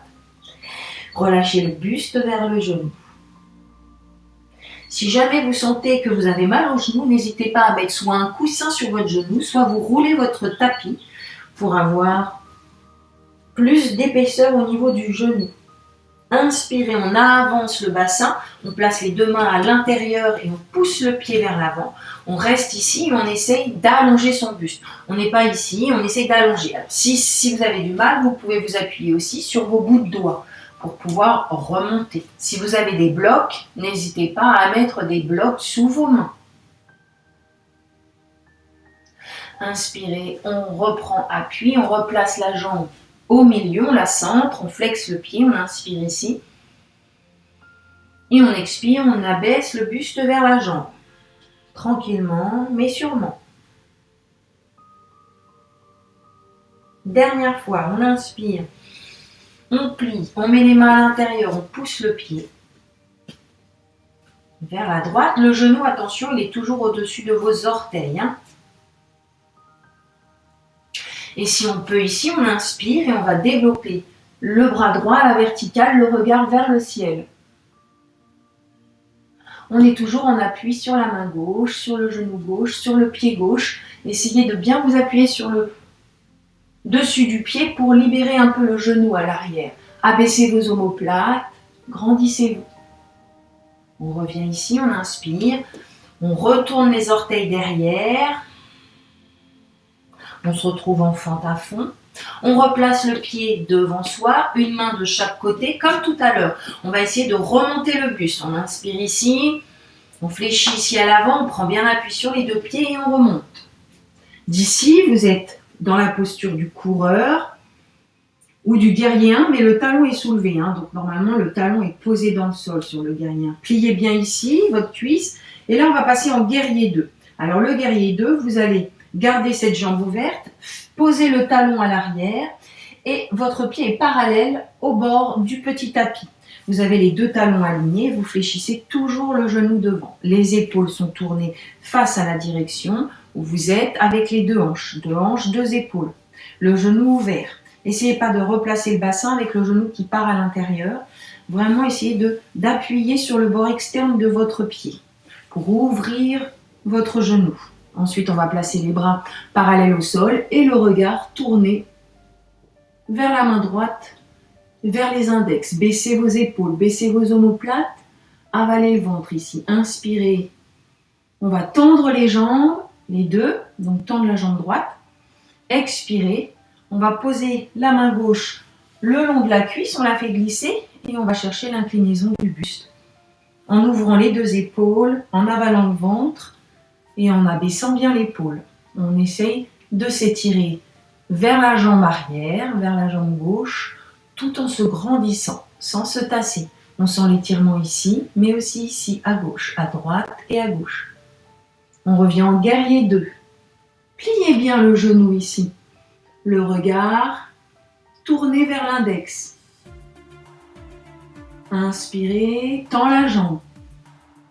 Relâchez le buste vers le genou. Si jamais vous sentez que vous avez mal au genou, n'hésitez pas à mettre soit un coussin sur votre genou, soit vous roulez votre tapis pour avoir plus d'épaisseur au niveau du genou. Inspirez, on avance le bassin, on place les deux mains à l'intérieur et on pousse le pied vers l'avant. On reste ici et on essaye d'allonger son buste. On n'est pas ici, on essaye d'allonger. Alors, si vous avez du mal, vous pouvez vous appuyer aussi sur vos bouts de doigts pour pouvoir remonter. Si vous avez des blocs, n'hésitez pas à mettre des blocs sous vos mains. Inspirez, on reprend appui, on replace la jambe au milieu, on la centre, on flexe le pied, on inspire ici. Et on expire, on abaisse le buste vers la jambe. Tranquillement, mais sûrement. Dernière fois, on inspire, on plie, on met les mains à l'intérieur, on pousse le pied vers la droite. Le genou, attention, il est toujours au-dessus de vos orteils. Et si on peut ici, on inspire et on va développer le bras droit à la verticale, le regard vers le ciel. On est toujours en appui sur la main gauche, sur le genou gauche, sur le pied gauche. Essayez de bien vous appuyer sur le dessus du pied pour libérer un peu le genou à l'arrière. Abaissez vos omoplates, grandissez-vous. On revient ici, on inspire, on retourne les orteils derrière. On se retrouve en fente à fond. On replace le pied devant soi, une main de chaque côté, comme tout à l'heure. On va essayer de remonter le buste. On inspire ici, on fléchit ici à l'avant, on prend bien appui sur les deux pieds et on remonte. D'ici, vous êtes dans la posture du coureur ou du guerrier 1, mais le talon est soulevé. Donc normalement, le talon est posé dans le sol sur le guerrier 1. Pliez bien ici, votre cuisse. Et là, on va passer en guerrier 2. Alors le guerrier 2, vous allez gardez cette jambe ouverte, posez le talon à l'arrière et votre pied est parallèle au bord du petit tapis. Vous avez les deux talons alignés, vous fléchissez toujours le genou devant. Les épaules sont tournées face à la direction où vous êtes avec les deux hanches, deux épaules. Le genou ouvert. Essayez pas de replacer le bassin avec le genou qui part à l'intérieur. Vraiment essayez d'appuyer sur le bord externe de votre pied pour ouvrir votre genou. Ensuite, on va placer les bras parallèles au sol et le regard tourné vers la main droite, vers les index. Baissez vos épaules, baissez vos omoplates, avalez le ventre ici. Inspirez. On va tendre les jambes, les deux, donc tendre la jambe droite. Expirez. On va poser la main gauche le long de la cuisse, on la fait glisser et on va chercher l'inclinaison du buste. En ouvrant les deux épaules, en avalant le ventre, et en abaissant bien l'épaule. On essaye de s'étirer vers la jambe arrière, vers la jambe gauche, tout en se grandissant, sans se tasser. On sent l'étirement ici, mais aussi ici, à gauche, à droite et à gauche. On revient en guerrier 2. Pliez bien le genou ici. Le regard tourné vers l'index. Inspirez, tend la jambe.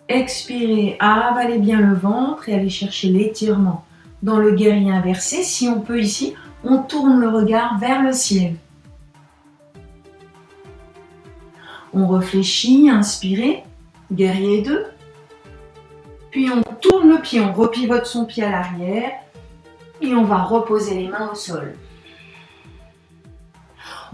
Expirez, avalez bien le ventre et allez chercher l'étirement. Dans le guerrier inversé, si on peut ici, on tourne le regard vers le ciel. On réfléchit, inspirez, guerrier 2. Puis on tourne le pied, on repivote son pied à l'arrière et on va reposer les mains au sol.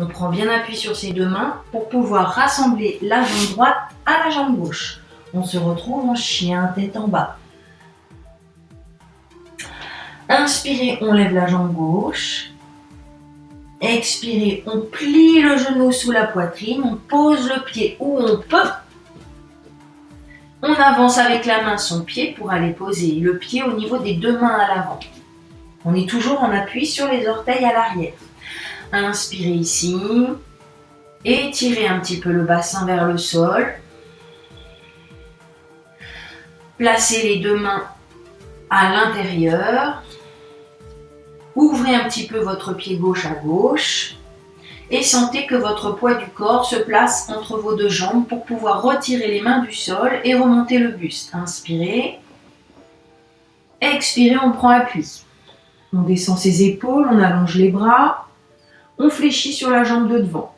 On prend bien appui sur ses deux mains pour pouvoir rassembler la jambe droite à la jambe gauche. On se retrouve en chien, tête en bas. Inspirez, on lève la jambe gauche. Expirez, on plie le genou sous la poitrine, on pose le pied où on peut. On avance avec la main son pied pour aller poser le pied au niveau des deux mains à l'avant. On est toujours en appui sur les orteils à l'arrière. Inspirez ici. Étirez un petit peu le bassin vers le sol. Placez les deux mains à l'intérieur. Ouvrez un petit peu votre pied gauche à gauche. Et sentez que votre poids du corps se place entre vos deux jambes pour pouvoir retirer les mains du sol et remonter le buste. Inspirez. Expirez, on prend appui. On descend ses épaules, on allonge les bras. On fléchit sur la jambe de devant.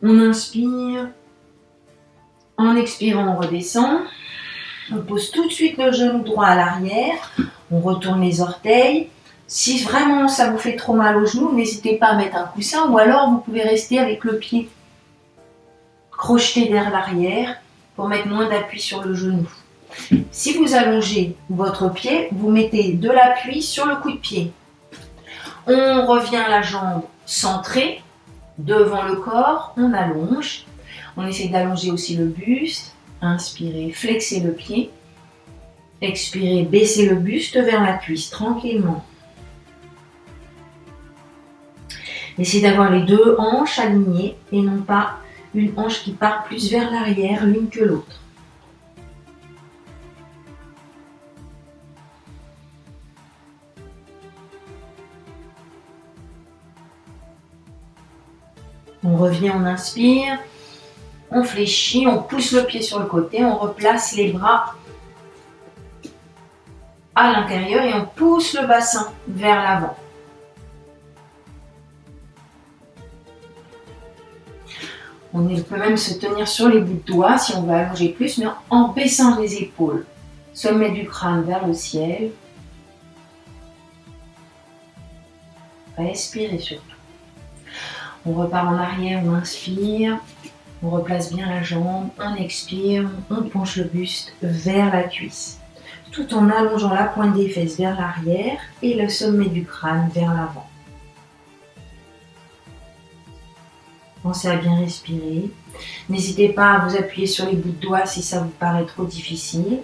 On inspire. En expirant, on redescend. On pose tout de suite le genou droit à l'arrière. On retourne les orteils. Si vraiment ça vous fait trop mal au genou, n'hésitez pas à mettre un coussin ou alors vous pouvez rester avec le pied crocheté vers l'arrière pour mettre moins d'appui sur le genou. Si vous allongez votre pied, vous mettez de l'appui sur le coup de pied. On revient la jambe centrée devant le corps, on allonge. On essaie d'allonger aussi le buste. Inspirez, flexez le pied. Expirez, baissez le buste vers la cuisse tranquillement. Essayez d'avoir les deux hanches alignées et non pas une hanche qui part plus vers l'arrière l'une que l'autre. On revient, on inspire, on fléchit, on pousse le pied sur le côté, on replace les bras à l'intérieur et on pousse le bassin vers l'avant. On peut même se tenir sur les bouts de doigts si on veut allonger plus, mais en baissant les épaules. Sommet du crâne vers le ciel. Respirez surtout. On repart en arrière, on inspire. On replace bien la jambe, on expire, on penche le buste vers la cuisse. Tout en allongeant la pointe des fesses vers l'arrière et le sommet du crâne vers l'avant. Pensez à bien respirer. N'hésitez pas à vous appuyer sur les bouts de doigts si ça vous paraît trop difficile.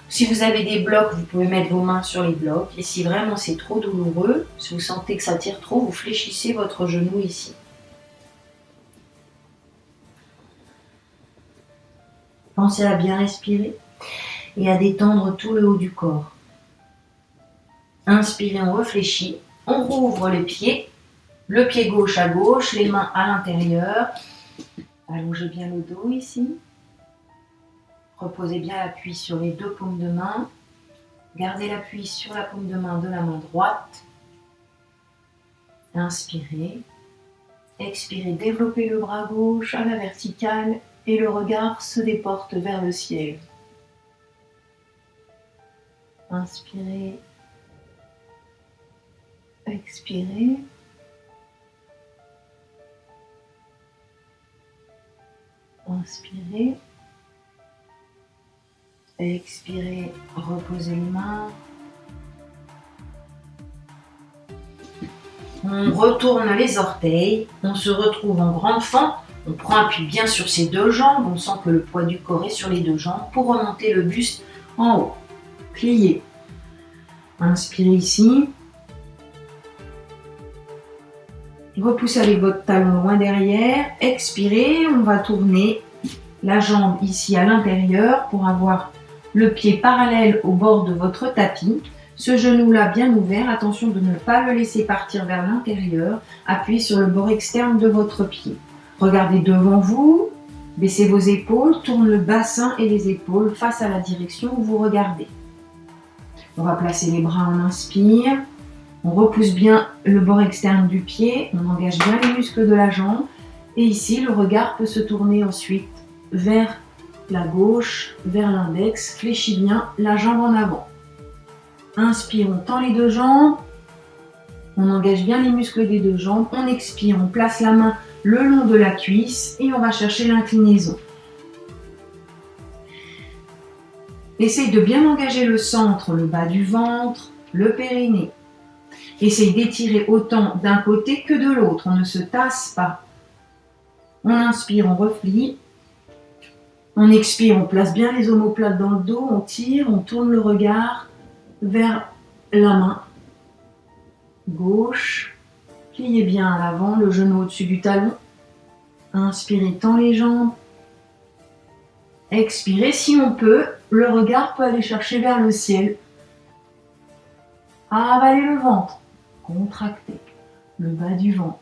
Si vous avez des blocs, vous pouvez mettre vos mains sur les blocs. Et si vraiment c'est trop douloureux, si vous sentez que ça tire trop, vous fléchissez votre genou ici. Pensez à bien respirer et à détendre tout le haut du corps. Inspirez, on réfléchit. On rouvre les pieds. Le pied gauche à gauche, les mains à l'intérieur. Allongez bien le dos ici. Reposez bien l'appui sur les deux paumes de main. Gardez l'appui sur la paume de main de la main droite. Inspirez. Expirez, développez le bras gauche à la verticale et le regard se déporte vers le ciel. Inspirez. Expirez. Inspirez. Expirez, reposez les mains. On retourne les orteils, on se retrouve en grande fente. On prend appui bien sur ses deux jambes, on sent que le poids du corps est sur les deux jambes pour remonter le buste en haut. Pliez. Inspirez ici. Repoussez avec votre talon loin derrière. Expirez, on va tourner la jambe ici à l'intérieur pour avoir le pied parallèle au bord de votre tapis. Ce genou-là bien ouvert, attention de ne pas le laisser partir vers l'intérieur. Appuyez sur le bord externe de votre pied. Regardez devant vous, baissez vos épaules, tournez le bassin et les épaules face à la direction où vous regardez. On va placer les bras, on inspire. On repousse bien le bord externe du pied, on engage bien les muscles de la jambe. Et ici, le regard peut se tourner ensuite vers la gauche, vers l'index. Fléchis bien la jambe en avant. Inspire, on tend les deux jambes. On engage bien les muscles des deux jambes. On expire, on place la main le long de la cuisse et on va chercher l'inclinaison. Essaye de bien engager le centre, le bas du ventre, le périnée. Essaye d'étirer autant d'un côté que de l'autre. On ne se tasse pas. On inspire, on replie. On expire, on place bien les omoplates dans le dos. On tire, on tourne le regard vers la main gauche. Pliez bien à l'avant, le genou au-dessus du talon. Inspirez, tend les jambes. Expirez, si on peut, le regard peut aller chercher vers le ciel. Avalez le ventre. Contractez le bas du ventre.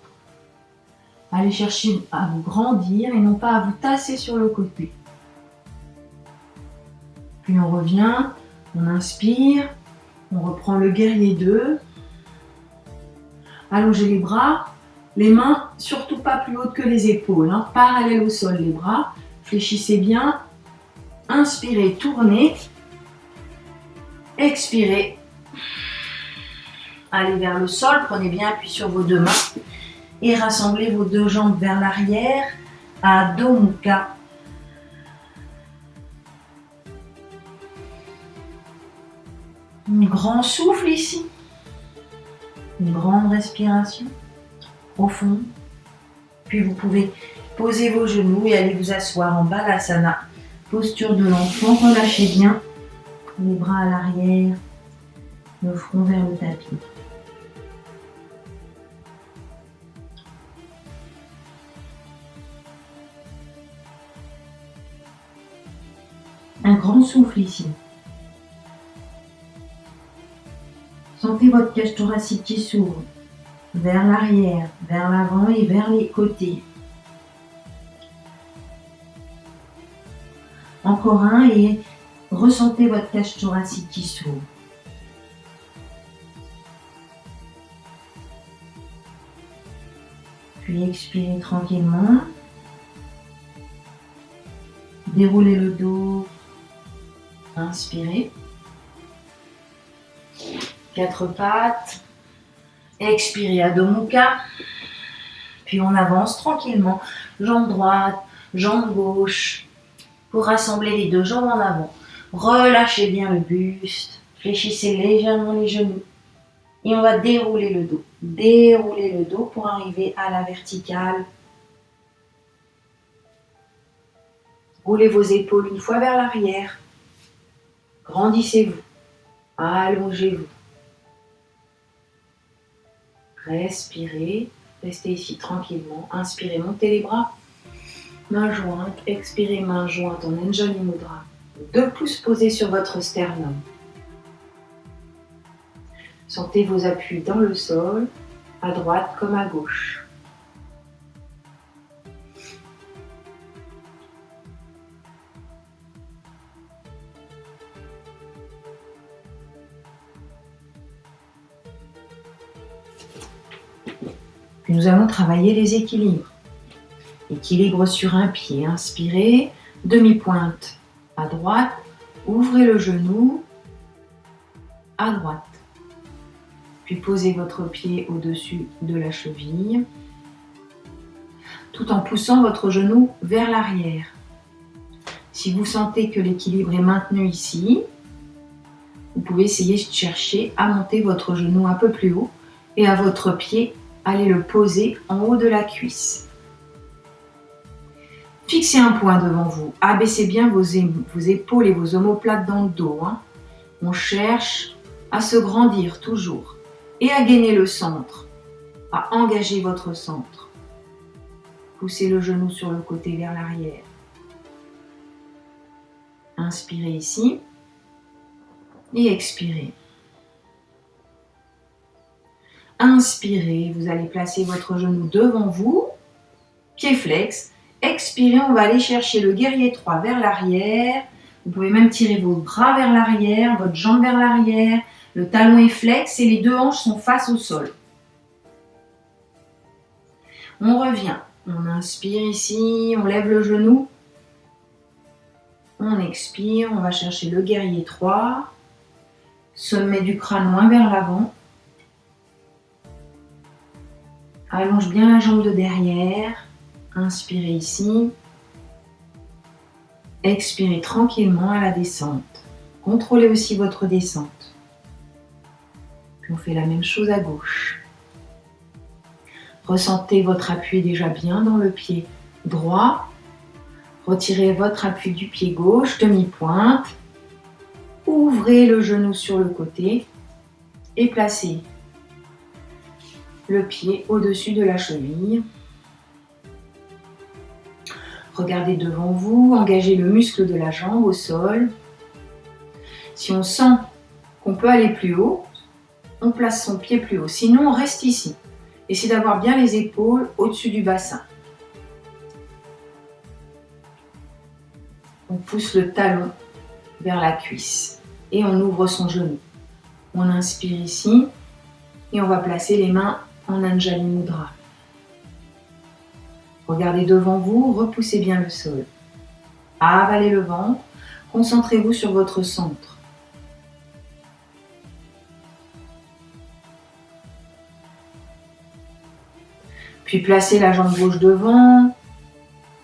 Allez chercher à vous grandir et non pas à vous tasser sur le côté. Puis on revient, on inspire, on reprend le guerrier 2. Allongez les bras, les mains surtout pas plus hautes que les épaules, parallèles au sol les bras. Fléchissez bien, inspirez, tournez, expirez. Allez vers le sol, prenez bien appui sur vos deux mains et rassemblez vos deux jambes vers l'arrière à Adho Mukha. Un grand souffle ici, une grande respiration profonde. Puis vous pouvez poser vos genoux et aller vous asseoir en Balasana, posture de l'enfant. Relâchez bien les bras à l'arrière, le front vers le tapis. Un grand souffle ici. Sentez votre cage thoracique qui s'ouvre vers l'arrière, vers l'avant et vers les côtés. Encore un et ressentez votre cage thoracique qui s'ouvre. Puis expirez tranquillement. Déroulez le dos. Inspirez. Quatre pattes. Expirez Adho Mukha. Puis on avance tranquillement. Jambe droite, jambe gauche. Pour rassembler les deux jambes en avant. Relâchez bien le buste. Fléchissez légèrement les genoux. Et on va dérouler le dos. Dérouler le dos pour arriver à la verticale. Roulez vos épaules une fois vers l'arrière. Grandissez-vous. Allongez-vous. Respirez. Restez ici tranquillement. Inspirez, montez les bras. Main jointe. Expirez, main jointe en Anjali Mudra. 2 pouces posés sur votre sternum. Sentez vos appuis dans le sol, à droite comme à gauche. Puis nous allons travailler les équilibres. Équilibre sur un pied, inspirez, demi-pointe à droite, ouvrez le genou à droite. Puis posez votre pied au-dessus de la cheville, tout en poussant votre genou vers l'arrière. Si vous sentez que l'équilibre est maintenu ici, vous pouvez essayer de chercher à monter votre genou un peu plus haut et à votre pied, allez le poser en haut de la cuisse. Fixez un point devant vous, abaissez bien vos épaules et vos omoplates dans le dos. On cherche à se grandir toujours et à gainer le centre, à engager votre centre. Poussez le genou sur le côté vers l'arrière. Inspirez ici et expirez. Inspirez, vous allez placer votre genou devant vous, pied flex. Expirez, on va aller chercher le guerrier 3 vers l'arrière. Vous pouvez même tirer vos bras vers l'arrière, votre jambe vers l'arrière. Le talon est flex et les deux hanches sont face au sol. On revient. On inspire ici, on lève le genou. On expire, on va chercher le guerrier 3. Sommet du crâne loin vers l'avant. Allonge bien la jambe de derrière. Inspirez ici. Expirez tranquillement à la descente. Contrôlez aussi votre descente. Puis on fait la même chose à gauche. Ressentez votre appui déjà bien dans le pied droit. Retirez votre appui du pied gauche, demi-pointe. Ouvrez le genou sur le côté et placez le pied au-dessus de la cheville. Regardez devant vous, engagez le muscle de la jambe au sol. Si on sent qu'on peut aller plus haut, on place son pied plus haut. Sinon, on reste ici. Essayez d'avoir bien les épaules au-dessus du bassin. On pousse le talon vers la cuisse et on ouvre son genou. On inspire ici et on va placer les mains en Anjali Mudra. Regardez devant vous, repoussez bien le sol. Avalez le ventre, concentrez-vous sur votre centre. Puis placez la jambe gauche devant,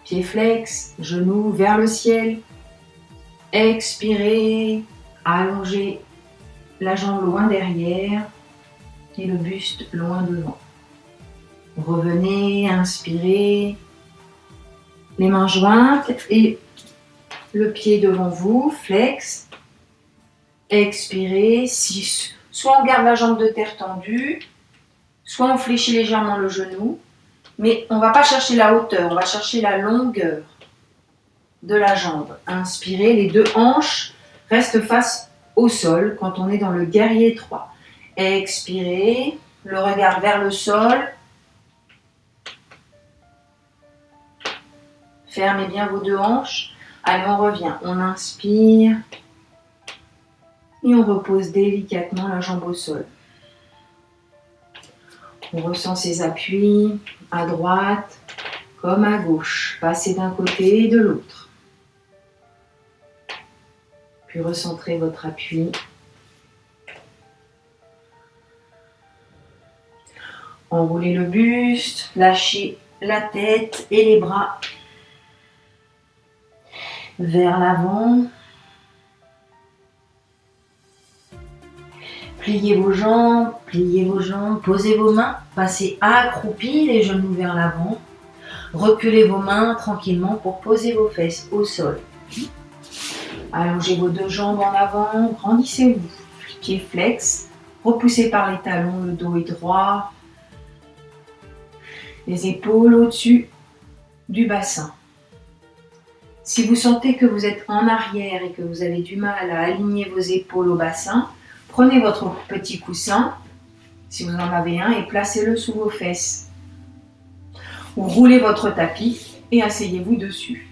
pied flex, genou vers le ciel. Expirez, allongez la jambe loin derrière et le buste loin devant. Revenez, inspirez, les mains jointes et le pied devant vous, flex. Expirez, soit on garde la jambe de terre tendue, soit on fléchit légèrement le genou, mais on ne va pas chercher la hauteur, on va chercher la longueur de la jambe. Inspirez, les deux hanches restent face au sol quand on est dans le guerrier 3. Expirez, le regard vers le sol. Fermez bien vos deux hanches. Allez, on revient. On inspire et on repose délicatement la jambe au sol. On ressent ses appuis à droite comme à gauche. Passez d'un côté et de l'autre. Puis recentrez votre appui. Enroulez le buste, lâchez la tête et les bras vers l'avant. Pliez vos jambes, posez vos mains, passez accroupi, les genoux vers l'avant. Reculez vos mains tranquillement pour poser vos fesses au sol. Allongez vos deux jambes en avant, grandissez-vous. Pieds flex, repoussez par les talons, le dos est droit. Les épaules au-dessus du bassin. Si vous sentez que vous êtes en arrière et que vous avez du mal à aligner vos épaules au bassin, prenez votre petit coussin, si vous en avez un, et placez-le sous vos fesses. Ou roulez votre tapis et asseyez-vous dessus.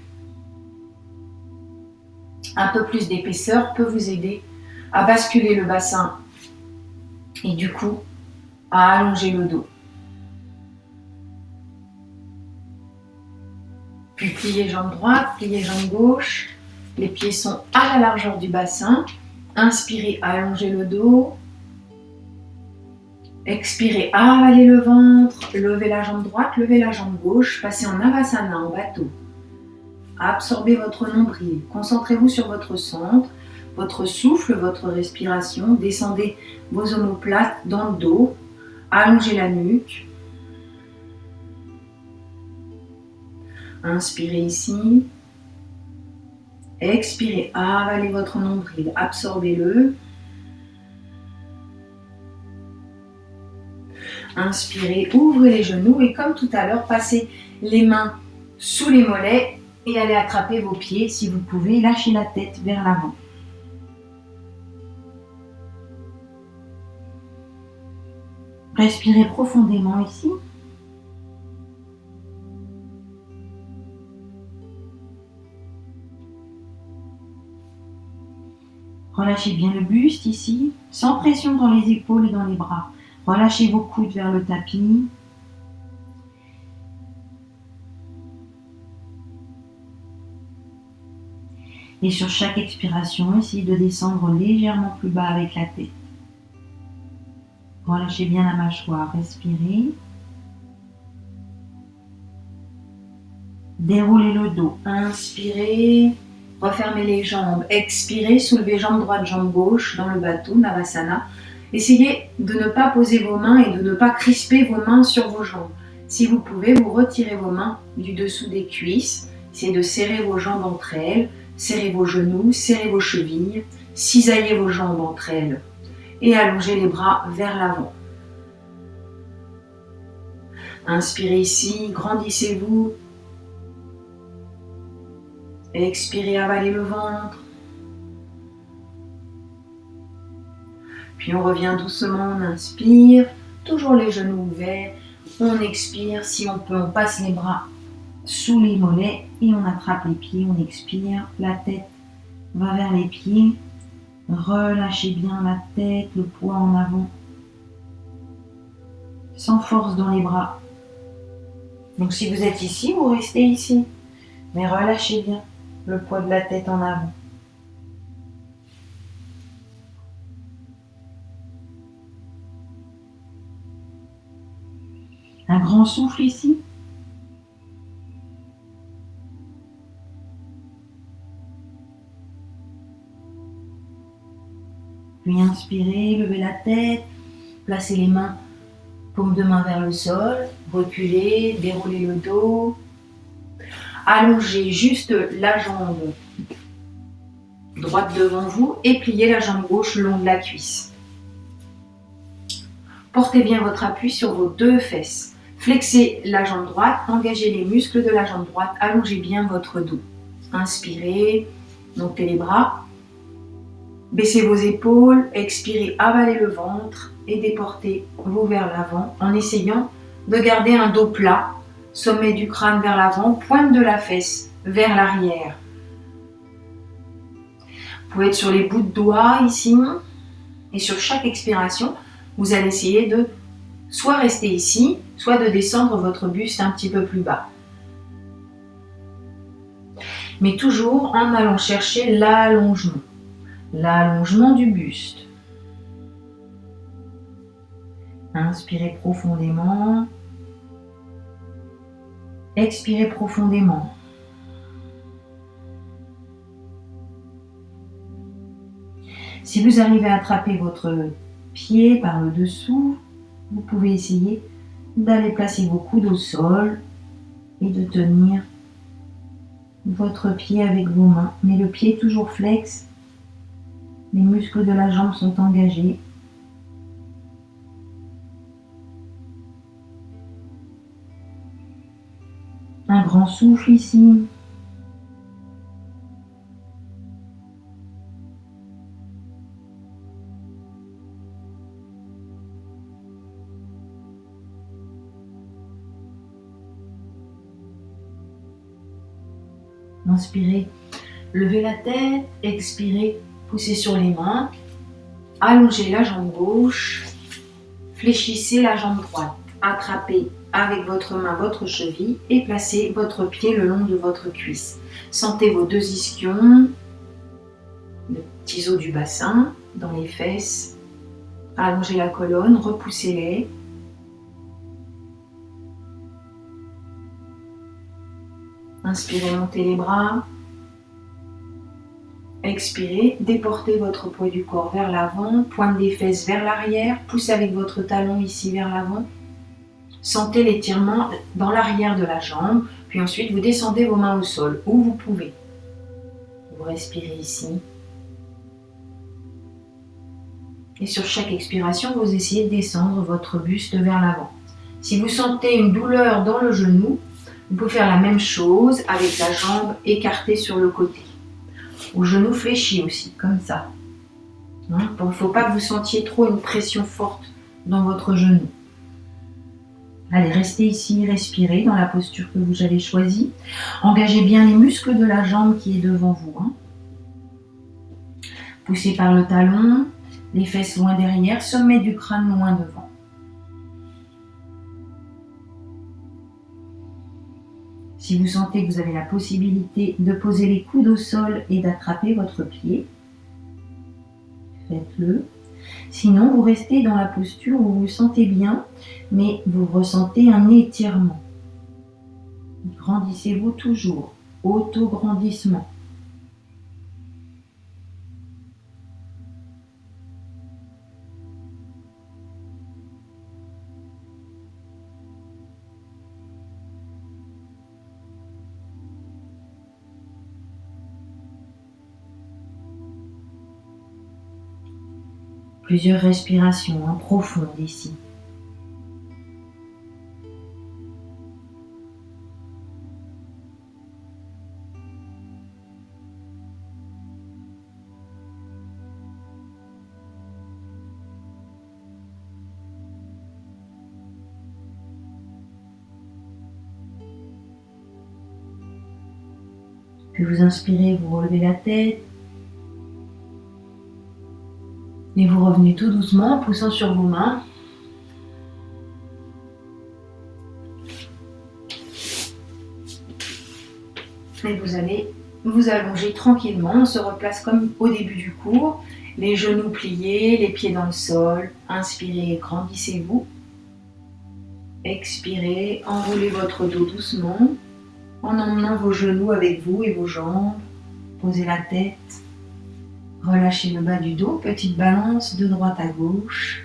Un peu plus d'épaisseur peut vous aider à basculer le bassin et du coup à allonger le dos. Puis pliez jambe droite, pliez jambe gauche. Les pieds sont à la largeur du bassin. Inspirez, allongez le dos. Expirez, avalez le ventre. Levez la jambe droite, levez la jambe gauche. Passez en Avasana, en bateau. Absorbez votre nombril. Concentrez-vous sur votre centre, votre souffle, votre respiration. Descendez vos omoplates dans le dos. Allongez la nuque. Inspirez ici. Expirez, avalez votre nombril, absorbez-le. Inspirez, ouvrez les genoux et comme tout à l'heure, passez les mains sous les mollets et allez attraper vos pieds si vous pouvez. Lâchez la tête vers l'avant. Respirez profondément ici. Relâchez bien le buste ici, sans pression dans les épaules et dans les bras. Relâchez vos coudes vers le tapis. Et sur chaque expiration, essayez de descendre légèrement plus bas avec la tête. Relâchez bien la mâchoire, respirez. Déroulez le dos, inspirez. Refermez les jambes, expirez, soulevez jambe droite, jambe gauche dans le bateau, Navasana. Essayez de ne pas poser vos mains et de ne pas crisper vos mains sur vos jambes. Si vous pouvez, vous retirez vos mains du dessous des cuisses. Essayez de serrer vos jambes entre elles, serrez vos genoux, serrez vos chevilles, cisaillez vos jambes entre elles et allongez les bras vers l'avant. Inspirez ici, grandissez-vous. Expirez, avalez le ventre. Puis on revient doucement, on inspire, toujours les genoux ouverts. On expire, si on peut, on passe les bras sous les mollets et on attrape les pieds, on expire, la tête va vers les pieds. Relâchez bien la tête, le poids en avant. Sans force dans les bras. Donc si vous êtes ici, vous restez ici. Mais relâchez bien le poids de la tête en avant. Un grand souffle ici. Puis inspirez, levez la tête, placez les mains, paume de main vers le sol, reculez, déroulez le dos. Allongez juste la jambe droite devant vous et pliez la jambe gauche le long de la cuisse. Portez bien votre appui sur vos deux fesses. Flexez la jambe droite, engagez les muscles de la jambe droite, allongez bien votre dos. Inspirez, montez les bras, baissez vos épaules, expirez, avalez le ventre et déportez-vous vers l'avant en essayant de garder un dos plat. Sommet du crâne vers l'avant, pointe de la fesse vers l'arrière. Vous pouvez être sur les bouts de doigts ici. Et sur chaque expiration, vous allez essayer de soit rester ici, soit de descendre votre buste un petit peu plus bas. Mais toujours en allant chercher l'allongement du buste. Inspirez profondément. Expirez profondément. Si vous arrivez à attraper votre pied par le dessous, vous pouvez essayer d'aller placer vos coudes au sol et de tenir votre pied avec vos mains. Mais le pied est toujours flex, les muscles de la jambe sont engagés. Un grand souffle ici. Inspirez, levez la tête, expirez, poussez sur les mains, allongez la jambe gauche, fléchissez la jambe droite, attrapez avec votre main votre cheville et placez votre pied le long de votre cuisse. Sentez vos deux ischions, le petits os du bassin dans les fesses, allongez la colonne, repoussez-les. Inspirez, montez les bras. Expirez, déportez votre poids du corps vers l'avant, pointe des fesses vers l'arrière, poussez avec votre talon ici vers l'avant. Sentez l'étirement dans l'arrière de la jambe, puis ensuite vous descendez vos mains au sol, où vous pouvez. Vous respirez ici. Et sur chaque expiration, vous essayez de descendre votre buste vers l'avant. Si vous sentez une douleur dans le genou, vous pouvez faire la même chose avec la jambe écartée sur le côté. Ou genou fléchi aussi, comme ça. Il ne faut pas que vous sentiez trop une pression forte dans votre genou. Allez, restez ici, respirez dans la posture que vous avez choisie. Engagez bien les muscles de la jambe qui est devant vous. Poussez par le talon, les fesses loin derrière, sommet du crâne loin devant. Si vous sentez que vous avez la possibilité de poser les coudes au sol et d'attraper votre pied, faites-le. Sinon, vous restez dans la posture où vous vous sentez bien, mais vous ressentez un étirement. Grandissez-vous toujours, auto-grandissement. Plusieurs respirations profondes ici. Puis vous inspirez, vous relevez la tête. Et vous revenez tout doucement en poussant sur vos mains. Et vous allez vous allonger tranquillement. On se replace comme au début du cours. Les genoux pliés, les pieds dans le sol. Inspirez, grandissez-vous. Expirez, enroulez votre dos doucement en emmenant vos genoux avec vous et vos jambes. Posez la tête. Relâchez le bas du dos. Petite balance de droite à gauche.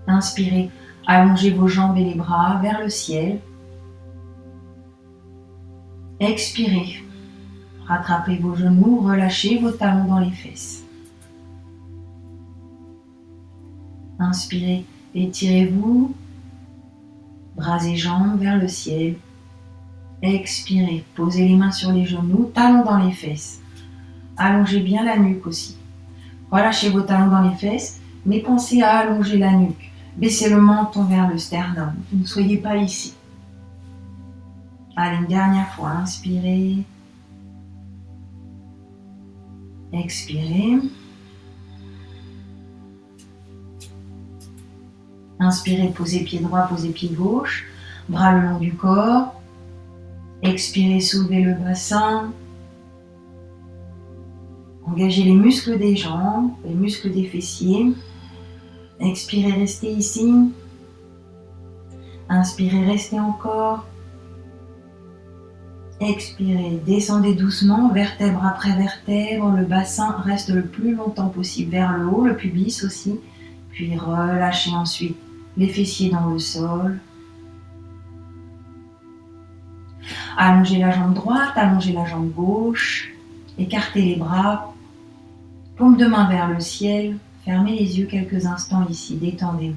Inspirez, allongez vos jambes et les bras vers le ciel. Expirez, rattrapez vos genoux, relâchez vos talons dans les fesses. Inspirez, étirez-vous, bras et jambes vers le ciel. Expirez, posez les mains sur les genoux, talons dans les fesses. Allongez bien la nuque aussi. Relâchez vos talons dans les fesses, mais pensez à allonger la nuque. Baissez le menton vers le sternum. Ne soyez pas ici. Allez, une dernière fois, inspirez. Expirez. Inspirez, posez pied droit, posez pied gauche. Bras le long du corps. Expirez, soulevez le bassin. Engagez les muscles des jambes, les muscles des fessiers. Expirez, restez ici. Inspirez, restez encore. Expirez, descendez doucement, vertèbre après vertèbre. Le bassin reste le plus longtemps possible vers le haut, le pubis aussi. Puis relâchez ensuite les fessiers dans le sol. Allongez la jambe droite, allongez la jambe gauche. Écartez les bras. Paume de main vers le ciel. Fermez les yeux quelques instants ici, détendez-vous.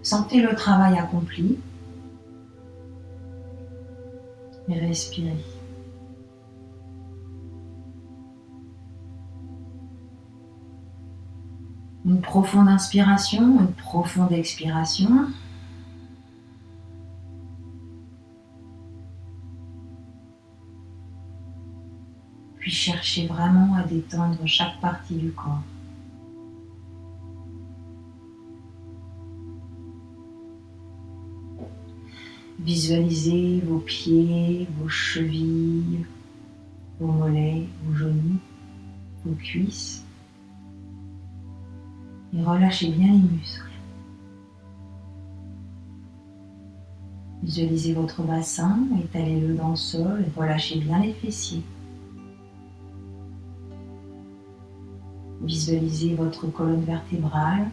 Sentez le travail accompli. Et respirez. Une profonde inspiration, une profonde expiration. Puis cherchez vraiment à détendre chaque partie du corps. Visualisez vos pieds, vos chevilles, vos mollets, vos genoux, vos cuisses. Et relâchez bien les muscles. Visualisez votre bassin, étalez-le dans le sol et relâchez bien les fessiers. Visualisez votre colonne vertébrale.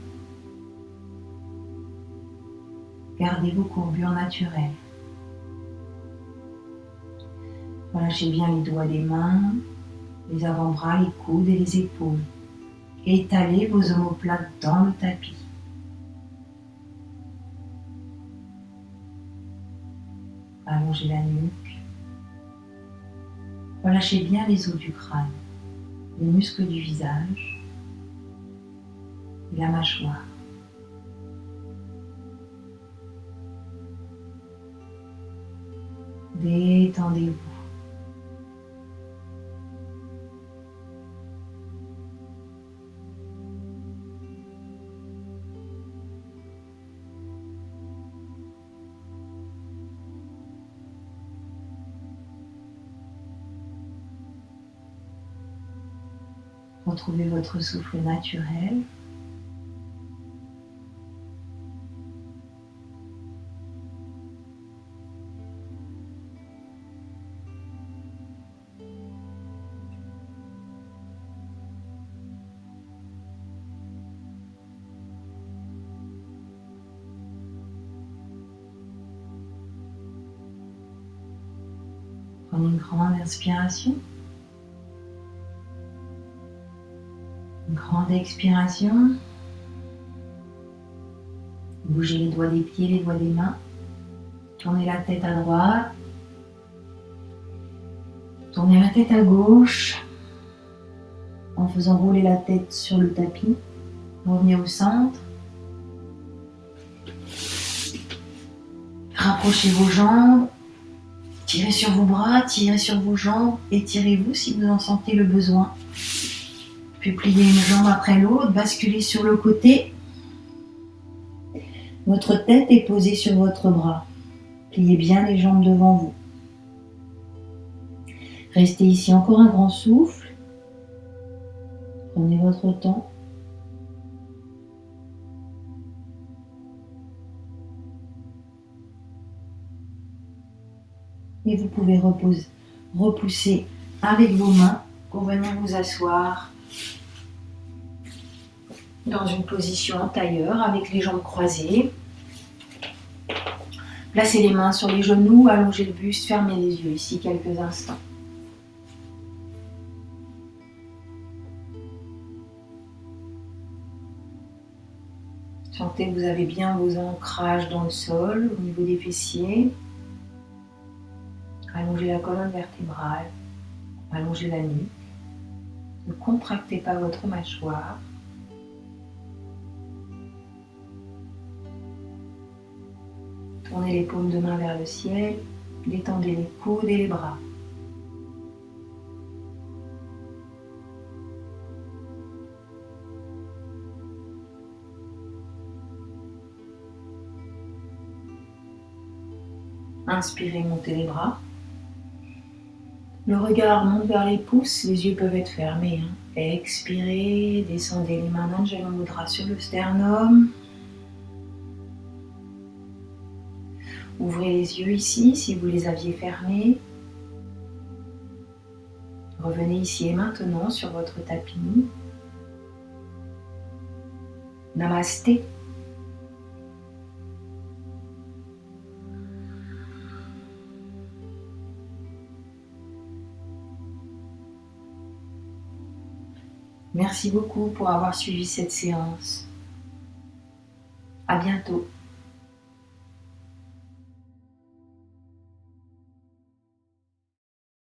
Gardez vos courbures naturelles. Relâchez bien les doigts des mains, les avant-bras, les coudes et les épaules. Étalez vos omoplates dans le tapis. Allongez la nuque. Relâchez bien les os du crâne, les muscles du visage et la mâchoire. Détendez-vous. Retrouvez votre souffle naturel. Prenez une grande inspiration. Une grande expiration. Bougez les doigts des pieds, les doigts des mains. Tournez la tête à droite. Tournez la tête à gauche. En faisant rouler la tête sur le tapis. Revenez au centre. Rapprochez vos jambes. Tirez sur vos bras, tirez sur vos jambes. Étirez-vous si vous en sentez le besoin. Puis pliez une jambe après l'autre. Basculez sur le côté. Votre tête est posée sur votre bras. Pliez bien les jambes devant vous. Restez ici encore un grand souffle. Prenez votre temps. Et vous pouvez repousser avec vos mains pour venir vous asseoir dans une position en tailleur avec les jambes croisées. Placez les mains sur les genoux, allongez le buste, fermez les yeux ici quelques instants. Sentez que vous avez bien vos ancrages dans le sol, au niveau des fessiers. Allongez la colonne vertébrale, allongez la nuque. Ne contractez pas votre mâchoire. Tournez les paumes de main vers le ciel, détendez les coudes et les bras. Inspirez, montez les bras. Le regard monte vers les pouces, les yeux peuvent être fermés. Expirez, descendez les mains d'Anjali Mudra sur le sternum. Ouvrez les yeux ici si vous les aviez fermés. Revenez ici et maintenant sur votre tapis. Namasté. Merci beaucoup pour avoir suivi cette séance. À bientôt.